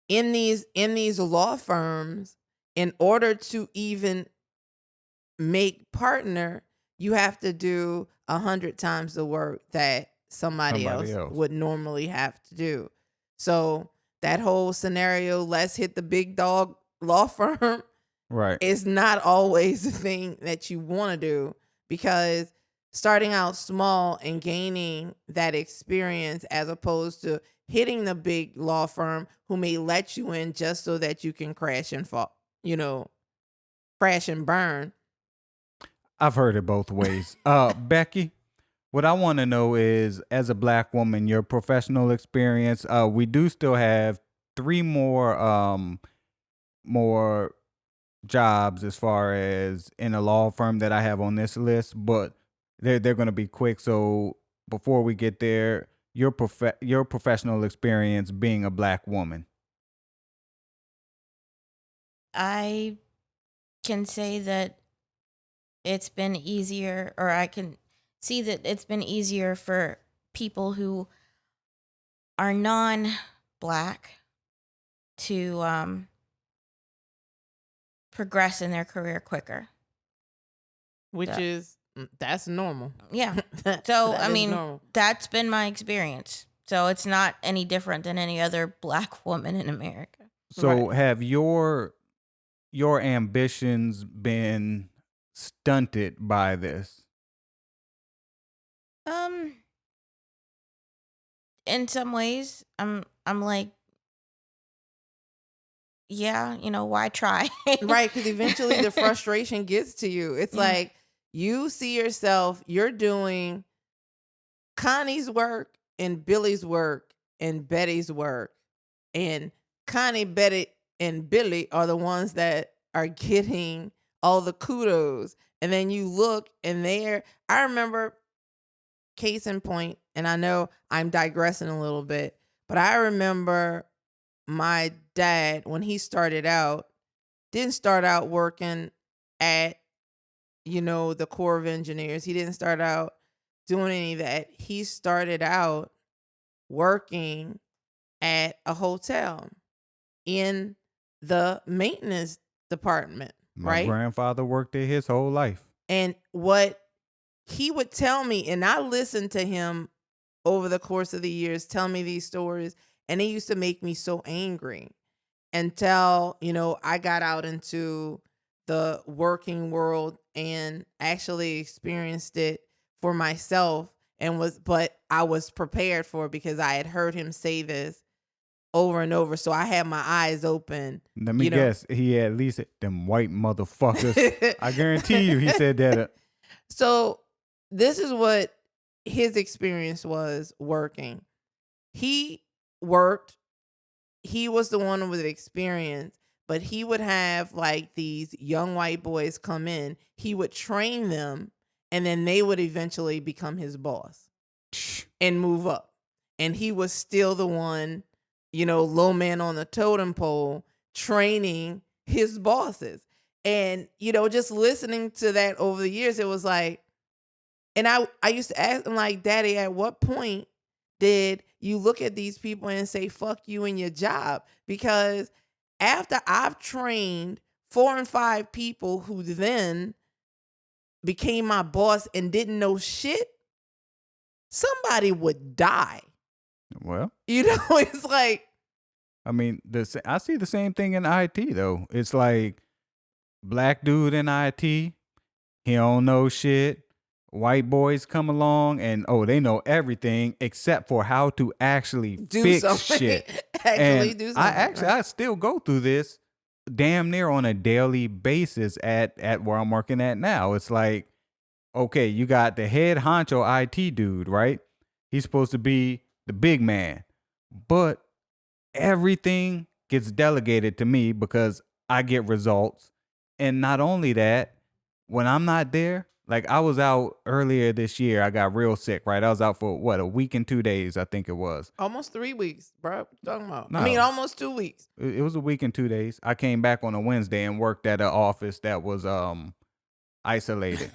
[SPEAKER 3] in these law firms, in order to even make partner, you have to do 100 times the work that somebody
[SPEAKER 2] Somebody
[SPEAKER 3] else
[SPEAKER 2] else.
[SPEAKER 3] would normally have to do. So that whole scenario, let's hit the big dog law firm,
[SPEAKER 2] Right.
[SPEAKER 3] is not always the thing that you want to do, because starting out small and gaining that experience as opposed to hitting the big law firm who may let you in just so that you can crash and fall, crash and burn.
[SPEAKER 2] I've heard it both ways. Becky, what I want to know is, as a black woman, your professional experience. We do still have three more jobs as far as in a law firm that I have on this list, but they're going to be quick. So before we get there, your professional experience being a black woman.
[SPEAKER 1] I can say that it's been easier, or I can see that it's been easier for people who are non-black to progress in their career quicker.
[SPEAKER 3] Which
[SPEAKER 1] Yeah.
[SPEAKER 3] is that's normal.
[SPEAKER 1] Yeah. So,
[SPEAKER 3] That
[SPEAKER 1] I
[SPEAKER 3] is
[SPEAKER 1] mean,
[SPEAKER 3] normal.
[SPEAKER 1] that's been my experience. So it's not any different than any other black woman in America.
[SPEAKER 2] So have your ambitions been stunted by this?
[SPEAKER 1] In some ways, I'm like, yeah, why try?
[SPEAKER 3] Right, because eventually the frustration gets to you. It's
[SPEAKER 1] Yeah.
[SPEAKER 3] like you see yourself, you're doing Connie's work and Billy's work and Betty's work. And Connie, Betty, and Billy are the ones that are getting all the kudos. And then you look and I remember, case in point, and I know I'm digressing a little bit, but I remember my dad, when he started out, didn't start out working at, the Corps of Engineers. He didn't start out doing any of that. He started out working at a hotel in the maintenance department,
[SPEAKER 2] My
[SPEAKER 3] right?
[SPEAKER 2] grandfather worked there his whole life.
[SPEAKER 3] And what he would tell me, and I listened to him over the course of the years, tell me these stories, and it used to make me so angry until, I got out into the working world and actually experienced it for myself, but I was prepared for it because I had heard him say this over and over. So I had my eyes open.
[SPEAKER 2] Let me guess, he at least said, them white motherfuckers. I guarantee you he said that.
[SPEAKER 3] So this is what his experience was working. He worked, he was the one with experience, but he would have like these young white boys come in. He would train them, and then they would eventually become his boss and move up. And he was still the one, low man on the totem pole, training his bosses. And, just listening to that over the years, it was like, and I used to ask him, like, Daddy, at what point did you look at these people and say, fuck you and your job? Because after I've trained 4 and 5 people who then became my boss and didn't know shit, somebody would die.
[SPEAKER 2] Well,
[SPEAKER 3] It's like,
[SPEAKER 2] I mean, I see the same thing in IT though. It's like black dude in IT, he don't know shit. White boys come along and they know everything except for how to actually
[SPEAKER 3] do
[SPEAKER 2] fix
[SPEAKER 3] something.
[SPEAKER 2] shit.
[SPEAKER 3] Actually
[SPEAKER 2] And
[SPEAKER 3] do something. Right?
[SPEAKER 2] I still go through this damn near on a daily basis at where I'm working at now. It's like, okay, you got the head honcho IT dude, right? He's supposed to be the big man, but everything gets delegated to me because I get results. And not only that, when I'm not there, like I was out earlier this year, I got real sick, right? I was out for what, a week and 2 days, I think it was.
[SPEAKER 3] Almost 3 weeks, bro. What you talking about? I
[SPEAKER 2] No,
[SPEAKER 3] mean, almost 2 weeks.
[SPEAKER 2] it was a week and 2 days. I came back on a Wednesday and worked at an office that was isolated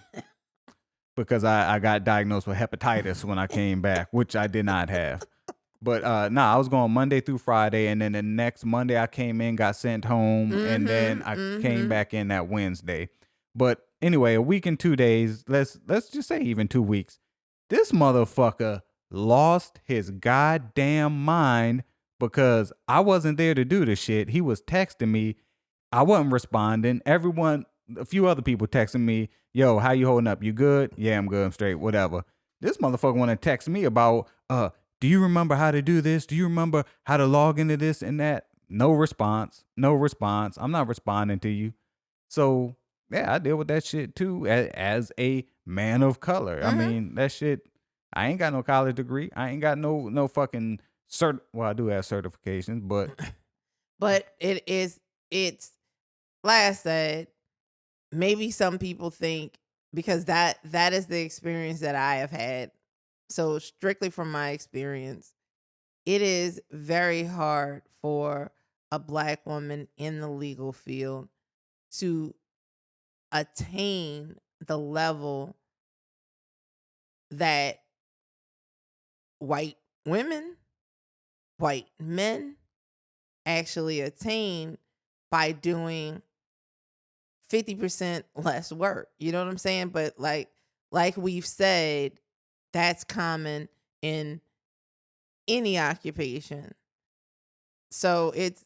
[SPEAKER 2] because I got diagnosed with hepatitis when I came back, which I did not have. But I was going Monday through Friday, and then the next Monday I came in, got sent home, and then I came back in that Wednesday. But anyway, a week and 2 days, let's just say even 2 weeks. This motherfucker lost his goddamn mind because I wasn't there to do the shit. He was texting me. I wasn't responding. A few other people texting me, yo, how you holding up? You good? Yeah, I'm good. I'm straight. Whatever. This motherfucker want to text me about, do you remember how to do this? Do you remember how to log into this and that? No response. No response. I'm not responding to you. So, yeah, I deal with that shit too as a man of color. I mean, that shit, I ain't got no college degree. I ain't got no fucking well, I do have certifications, but
[SPEAKER 3] But it's like I said, maybe some people think because that is the experience that I have had. So strictly from my experience, it is very hard for a black woman in the legal field to attain the level that white women, white men actually attain by doing 50% less work. You know what I'm saying? But like we've said, that's common in any occupation. So it's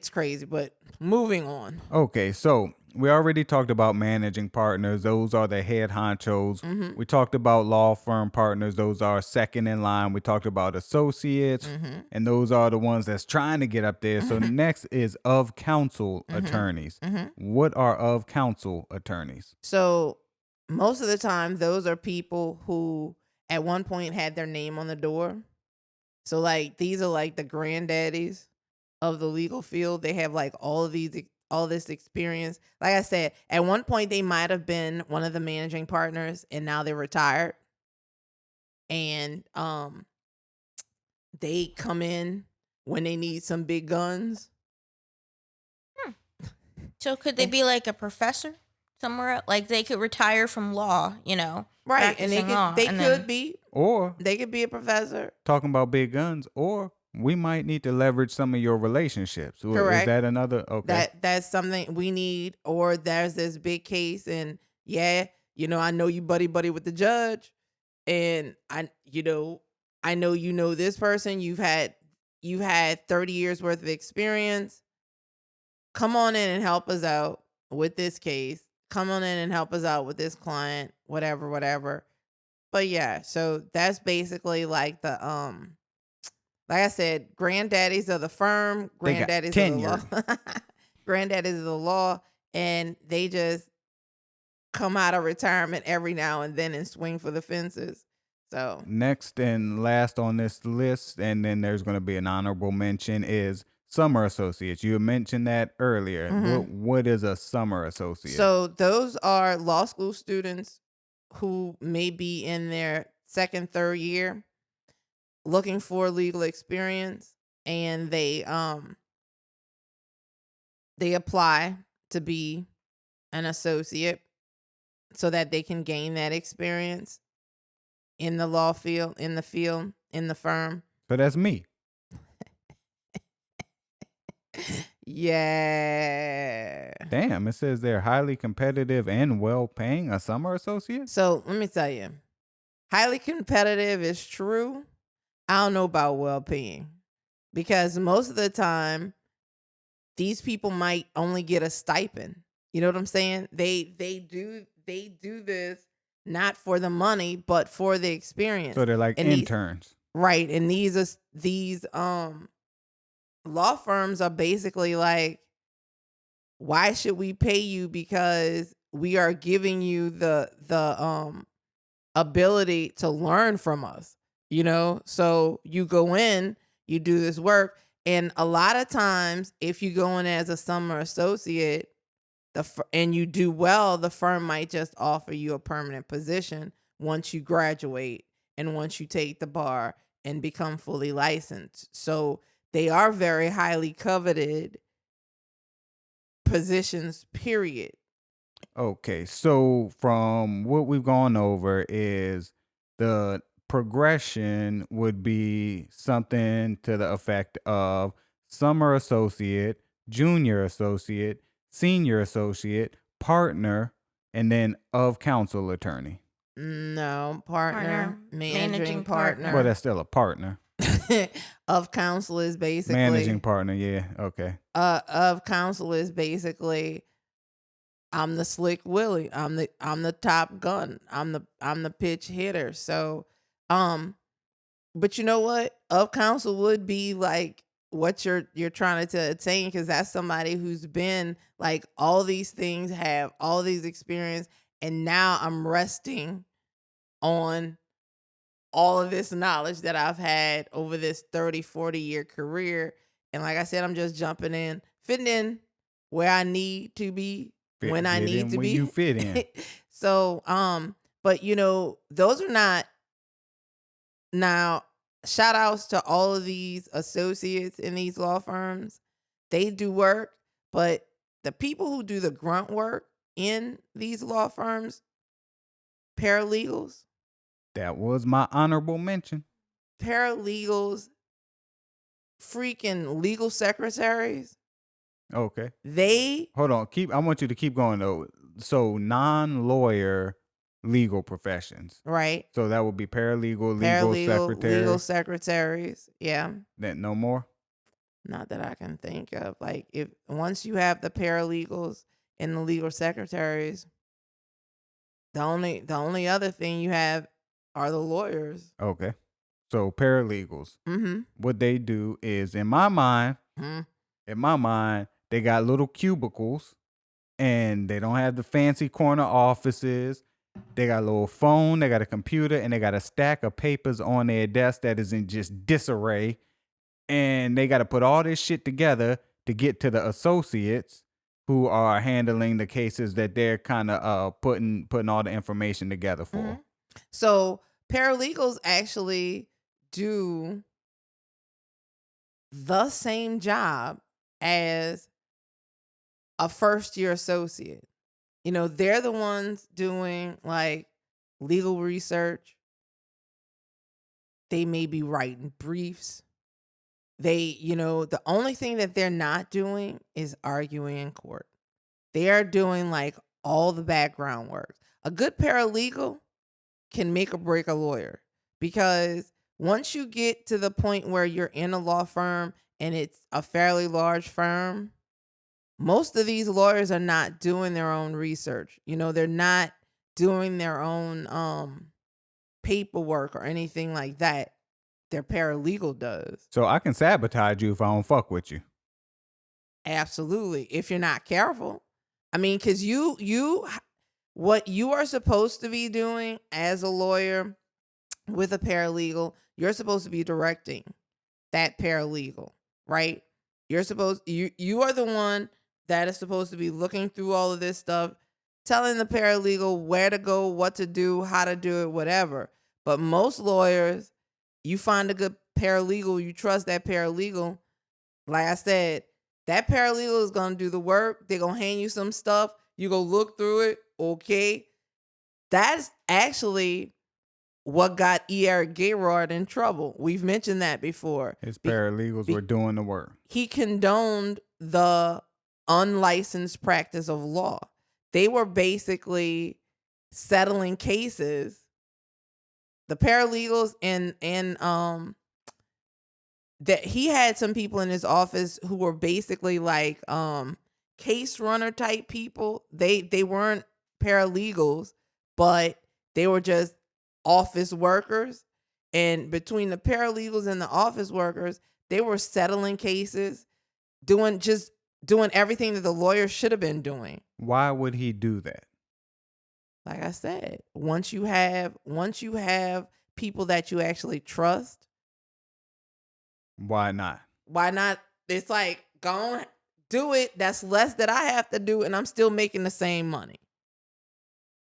[SPEAKER 3] crazy, but moving on.
[SPEAKER 2] okay, so we already talked about managing partners. Those are the head honchos. We talked about law firm partners. Those are second in line. We talked about associates, and those are the ones that's trying to get up there. So next is of counsel attorneys. What are of counsel attorneys?
[SPEAKER 3] So most of the time, those are people who at one point had their name on the door. So like these are like the granddaddies of the legal field. They have like all this experience. Like I said, at one point they might have been one of the managing partners and now they're retired. And they come in when they need some big guns.
[SPEAKER 1] So could they be like a professor somewhere else? Like they could retire from law,
[SPEAKER 3] Right. And they could be
[SPEAKER 2] Or
[SPEAKER 3] they could be a professor.
[SPEAKER 2] talking about big guns, or we might need to leverage some of your relationships.
[SPEAKER 3] Correct.
[SPEAKER 2] Is that another? Okay.
[SPEAKER 3] That's something we need. Or there's this big case, and I know you buddy with the judge, and I know this person. You've had 30 years worth of experience. Come on in and help us out with this case. Come on in and help us out with this client. Whatever. But yeah, so that's basically like the like I said, granddaddies of the firm, granddaddies of the law. Granddaddies of the law, and they just come out of retirement every now and then and swing for the fences. So
[SPEAKER 2] next and last on this list, and then there's going to be an honorable mention, is summer associates. You mentioned that earlier. What is a summer associate?
[SPEAKER 3] So those are law school students who may be in their second, third year looking for legal experience, and they apply to be an associate so that they can gain that experience in the law field, in the firm.
[SPEAKER 2] So that's me.
[SPEAKER 3] Yeah.
[SPEAKER 2] Damn, it says they're highly competitive and well paying. A summer associate?
[SPEAKER 3] So let me tell you, highly competitive is true. I don't know about well paying because most of the time these people might only get a stipend. You know what I'm saying? They do this not for the money, but for the experience.
[SPEAKER 2] So they're like
[SPEAKER 3] And
[SPEAKER 2] interns.
[SPEAKER 3] right, and these law firms are basically like, why should we pay you? Because we are giving you the ability to learn from us, so you go in, you do this work, and a lot of times if you go in as a summer associate, and you do well, the firm might just offer you a permanent position once you graduate and once you take the bar and become fully licensed. So they are very highly coveted positions, period.
[SPEAKER 2] Okay, so from what we've gone over is the progression would be something to the effect of summer associate, junior associate, senior associate, partner, and then of counsel attorney.
[SPEAKER 3] No, partner, managing
[SPEAKER 1] managing
[SPEAKER 2] Well,
[SPEAKER 3] partner.
[SPEAKER 2] that's still a partner.
[SPEAKER 3] Of counsel is
[SPEAKER 2] Managing
[SPEAKER 3] basically
[SPEAKER 2] partner, yeah, okay.
[SPEAKER 3] of counsel is basically, I'm the slick Willie. I'm the top gun. I'm the pitch hitter. So but you know what? Of counsel would be like what you're trying to attain, because that's somebody who's been like all these things, have all these experience, and now I'm resting on all of this knowledge that I've had over this 30, 40-year career. And like I said, I'm just jumping in, fitting in where I need to be, when I
[SPEAKER 2] Get
[SPEAKER 3] need
[SPEAKER 2] in
[SPEAKER 3] to
[SPEAKER 2] where
[SPEAKER 3] be.
[SPEAKER 2] you fit in.
[SPEAKER 3] So, but those are not, now, shout outs to all of these associates in these law firms. They do work, but the people who do the grunt work in these law firms, paralegals,
[SPEAKER 2] That was my honorable mention.
[SPEAKER 3] paralegals, freaking legal secretaries,
[SPEAKER 2] Okay.
[SPEAKER 3] they,
[SPEAKER 2] Hold on. I want you to keep going though. So non-lawyer legal professions.
[SPEAKER 3] right?
[SPEAKER 2] So that would be paralegal, legal
[SPEAKER 3] Paralegal,
[SPEAKER 2] secretary.
[SPEAKER 3] legal secretaries. Yeah.
[SPEAKER 2] That no more.
[SPEAKER 3] Not that I can think of. Like, if once you have the paralegals and the legal secretaries, the only other thing you have are the lawyers.
[SPEAKER 2] Okay. So paralegals.
[SPEAKER 3] Mm-hmm.
[SPEAKER 2] What they do is in my mind, they got little cubicles and they don't have the fancy corner offices. They got a little phone, they got a computer, and they got a stack of papers on their desk that is in just disarray. And they got to put all this shit together to get to the associates who are handling the cases that they're kind of putting all the information together for.
[SPEAKER 3] Mm-hmm. So paralegals actually do the same job as a first year associate. They're the ones doing like legal research. They may be writing briefs. The only thing that they're not doing is arguing in court. They are doing like all the background work. A good paralegal can make or break a lawyer, because once you get to the point where you're in a law firm and it's a fairly large firm, most of these lawyers are not doing their own research. They're not doing their own paperwork or anything like that. Their paralegal does.
[SPEAKER 2] So I can sabotage you if I don't fuck with you.
[SPEAKER 3] Absolutely. If you're not careful. I mean, because what you are supposed to be doing as a lawyer with a paralegal, you're supposed to be directing that paralegal, right? You are the one that is supposed to be looking through all of this stuff, telling the paralegal where to go, what to do, how to do it, whatever. But most lawyers, you find a good paralegal, you trust that paralegal. Like I said, that paralegal is going to do the work. They're going to hand you some stuff. You go look through it. Okay. That's actually what got E. Eric Gayrard in trouble. We've mentioned that before.
[SPEAKER 2] His paralegals were doing the work.
[SPEAKER 3] He condoned the unlicensed practice of law. They were basically settling cases the paralegals and that he had some people in his office who were basically like case runner type people. They weren't paralegals, but they were just office workers. And between the paralegals and the office workers, they were settling cases, doing everything that the lawyer should have been doing.
[SPEAKER 2] Why would he do that?
[SPEAKER 3] Like I said, once you have people that you actually trust,
[SPEAKER 2] Why not?
[SPEAKER 3] why not? It's like, go on, do it. That's less that I have to do, and I'm still making the same money.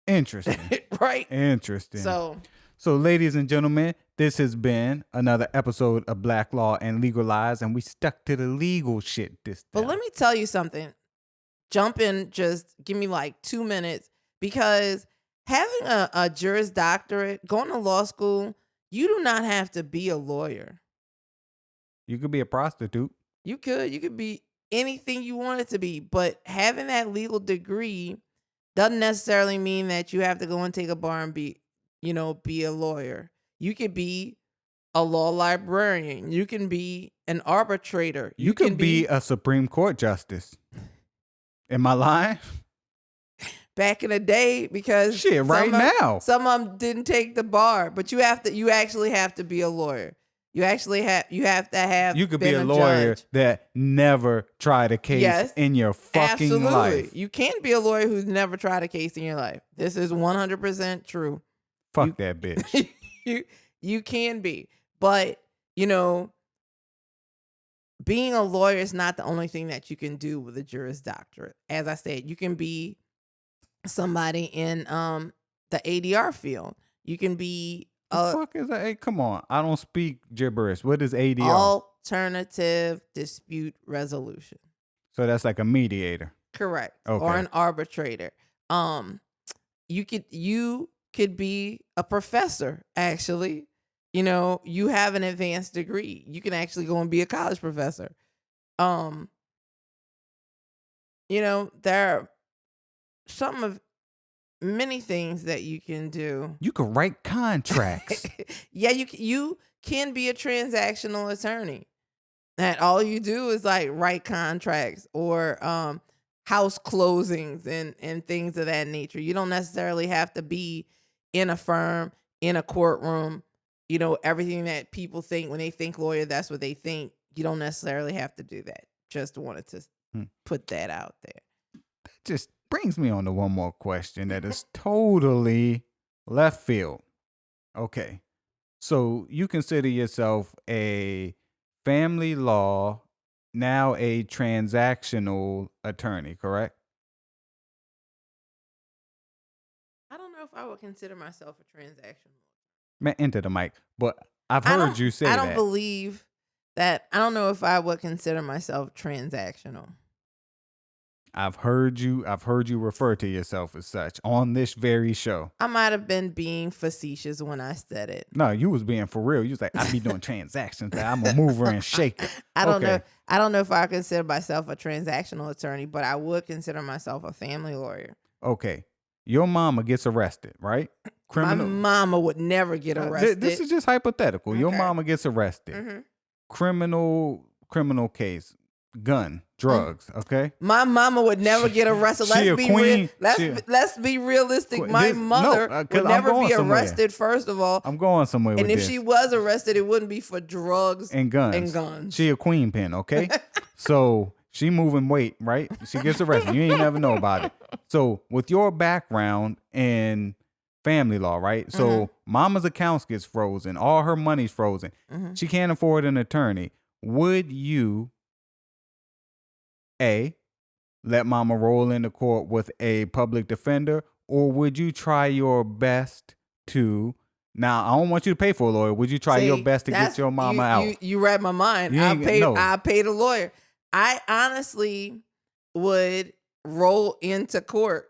[SPEAKER 2] Interesting.
[SPEAKER 3] Right?
[SPEAKER 2] Interesting.
[SPEAKER 3] So,
[SPEAKER 2] ladies and gentlemen, this has been another episode of Black Law and Legal Lies, and we stuck to the legal shit this time.
[SPEAKER 3] but let me tell you something. Jump in, just give me like 2 minutes, because having a Juris Doctorate, going to law school, you do not have to be a lawyer.
[SPEAKER 2] You could be a prostitute.
[SPEAKER 3] You could be anything you want it to be, but having that legal degree doesn't necessarily mean that you have to go and take a bar and be a lawyer. You could be a law librarian. You can be an arbitrator.
[SPEAKER 2] You could be a Supreme Court justice. Am I lying?
[SPEAKER 3] Back in the day, because
[SPEAKER 2] Shit, right now.
[SPEAKER 3] some of them didn't take the bar, but you actually have to be a lawyer. You have to have.
[SPEAKER 2] You could be
[SPEAKER 3] been
[SPEAKER 2] a lawyer
[SPEAKER 3] judge.
[SPEAKER 2] that never tried a case
[SPEAKER 3] Yes,
[SPEAKER 2] in your fucking
[SPEAKER 3] Absolutely.
[SPEAKER 2] life.
[SPEAKER 3] You can be a lawyer who's never tried a case in your life. This is 100% true.
[SPEAKER 2] Fuck that bitch.
[SPEAKER 3] you can be, but being a lawyer is not the only thing that you can do with a Juris Doctorate. As I said, you can be somebody in the ADR field. You can be
[SPEAKER 2] The fuck is that? Hey, come on. I don't speak gibberish. What is ADR?
[SPEAKER 3] alternative dispute resolution.
[SPEAKER 2] So that's like a mediator.
[SPEAKER 3] Correct.
[SPEAKER 2] Okay.
[SPEAKER 3] Or an arbitrator. You could be a professor, actually. You have an advanced degree. You can actually go and be a college professor. There are some of many things that you can do.
[SPEAKER 2] You could write contracts.
[SPEAKER 3] Yeah, you can be a transactional attorney. And all you do is like write contracts or house closings and things of that nature. You don't necessarily have to be in a firm, in a courtroom. Everything that people think when they think lawyer, that's what they think. You don't necessarily have to do that. Just wanted to put that out there.
[SPEAKER 2] That just brings me on to one more question that is totally left field. Okay. So you consider yourself a family law, now a transactional attorney, correct?
[SPEAKER 3] I don't know if I would consider myself a transactional.
[SPEAKER 2] Man, into the mic. But I've heard you say that.
[SPEAKER 3] I don't believe that. I don't know if I would consider myself transactional.
[SPEAKER 2] I've heard you refer to yourself as such on this very show.
[SPEAKER 3] I might have been being facetious when I said it.
[SPEAKER 2] No, you was being for real. You was like, I be doing transactions. I'm a mover and shaker.
[SPEAKER 3] I don't know. I don't know if I consider myself a transactional attorney, but I would consider myself a family lawyer.
[SPEAKER 2] Okay. Your mama gets arrested, right?
[SPEAKER 3] My mama would never get arrested.
[SPEAKER 2] This is just hypothetical.
[SPEAKER 3] Okay.
[SPEAKER 2] Your mama gets arrested.
[SPEAKER 3] Mm-hmm.
[SPEAKER 2] Criminal case. Gun, drugs, okay?
[SPEAKER 3] My mama would never get arrested. Let's be realistic. My mother would never be arrested, first of all.
[SPEAKER 2] I'm going somewhere with this.
[SPEAKER 3] And if she was arrested, it wouldn't be for drugs
[SPEAKER 2] and guns. She a queen pin, okay? So she moving weight, right? She gets arrested. You ain't never know about it. So with your background in family law, right? So mama's accounts gets frozen. All her money's frozen. Mm-hmm. She can't afford an attorney. Would you let mama roll into court with a public defender, or would you try your best to? Now, I don't want you to pay for a lawyer. Would you try your best to get your mama out?
[SPEAKER 3] You read my mind. I paid a lawyer. I honestly would roll into court.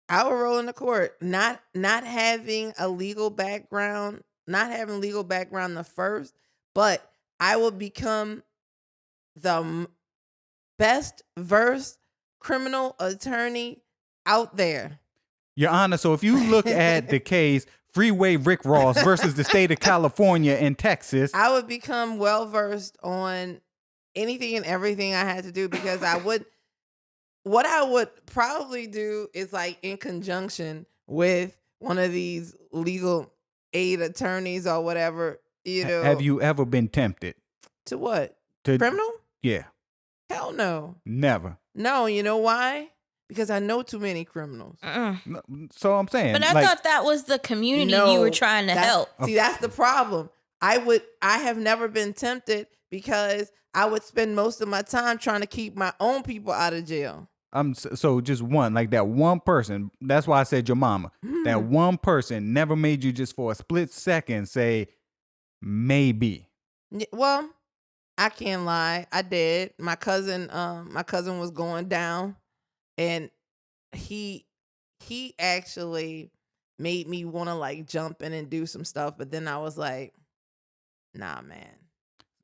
[SPEAKER 3] I would roll into court, not having a legal background, not having legal background the first, but I would become the best versed criminal attorney out there.
[SPEAKER 2] Your Honor, so if you look at the case Freeway Rick Ross versus the state of California and Texas.
[SPEAKER 3] I would become well versed on anything and everything I had to do because what I would probably do is like in conjunction with one of these legal aid attorneys or whatever,
[SPEAKER 2] Have you ever been tempted?
[SPEAKER 3] To what?
[SPEAKER 2] To
[SPEAKER 3] Criminal?
[SPEAKER 2] Yeah.
[SPEAKER 3] Hell no.
[SPEAKER 2] Never.
[SPEAKER 3] No, you know why? Because I know too many criminals.
[SPEAKER 2] No, so I'm saying.
[SPEAKER 1] But I thought that was the community you were trying to help.
[SPEAKER 3] See, that's the problem. I have never been tempted because I would spend most of my time trying to keep my own people out of jail.
[SPEAKER 2] So just one, like that one person. That's why I said your mama. That one person never made you just for a split second say maybe.
[SPEAKER 3] Well, I can't lie. I did. My cousin was going down, and he actually made me want to like jump in and do some stuff, but then I was like, nah, man.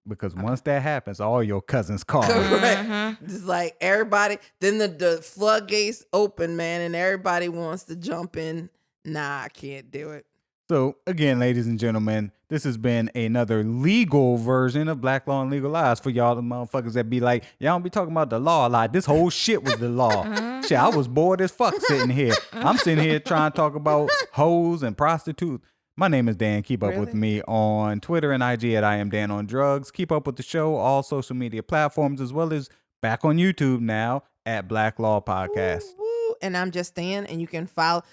[SPEAKER 2] Because once that happens, all your cousins call.
[SPEAKER 3] Correct. Just like everybody, then the floodgates open, man, and everybody wants to jump in. Nah, I can't do it.
[SPEAKER 2] So again, ladies and gentlemen, this has been another legal version of Black Law and Legal Lies for y'all the motherfuckers that be like, y'all don't be talking about the law a lot. This whole shit was the law. Shit, I was bored as fuck sitting here. I'm sitting here trying to talk about hoes and prostitutes. My name is Dan. Keep up with me on Twitter and IG at I am Dan on Drugs. Keep up with the show, all social media platforms, as well as back on YouTube now at Black Law Podcast.
[SPEAKER 3] Woo. And I'm just Dan, and you can follow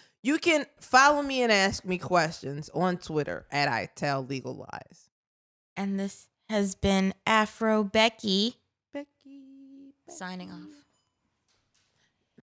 [SPEAKER 3] me and ask me questions on Twitter at I Tell Legal Lies.
[SPEAKER 1] And this has been Afro Becky.
[SPEAKER 3] Becky.
[SPEAKER 1] Signing off.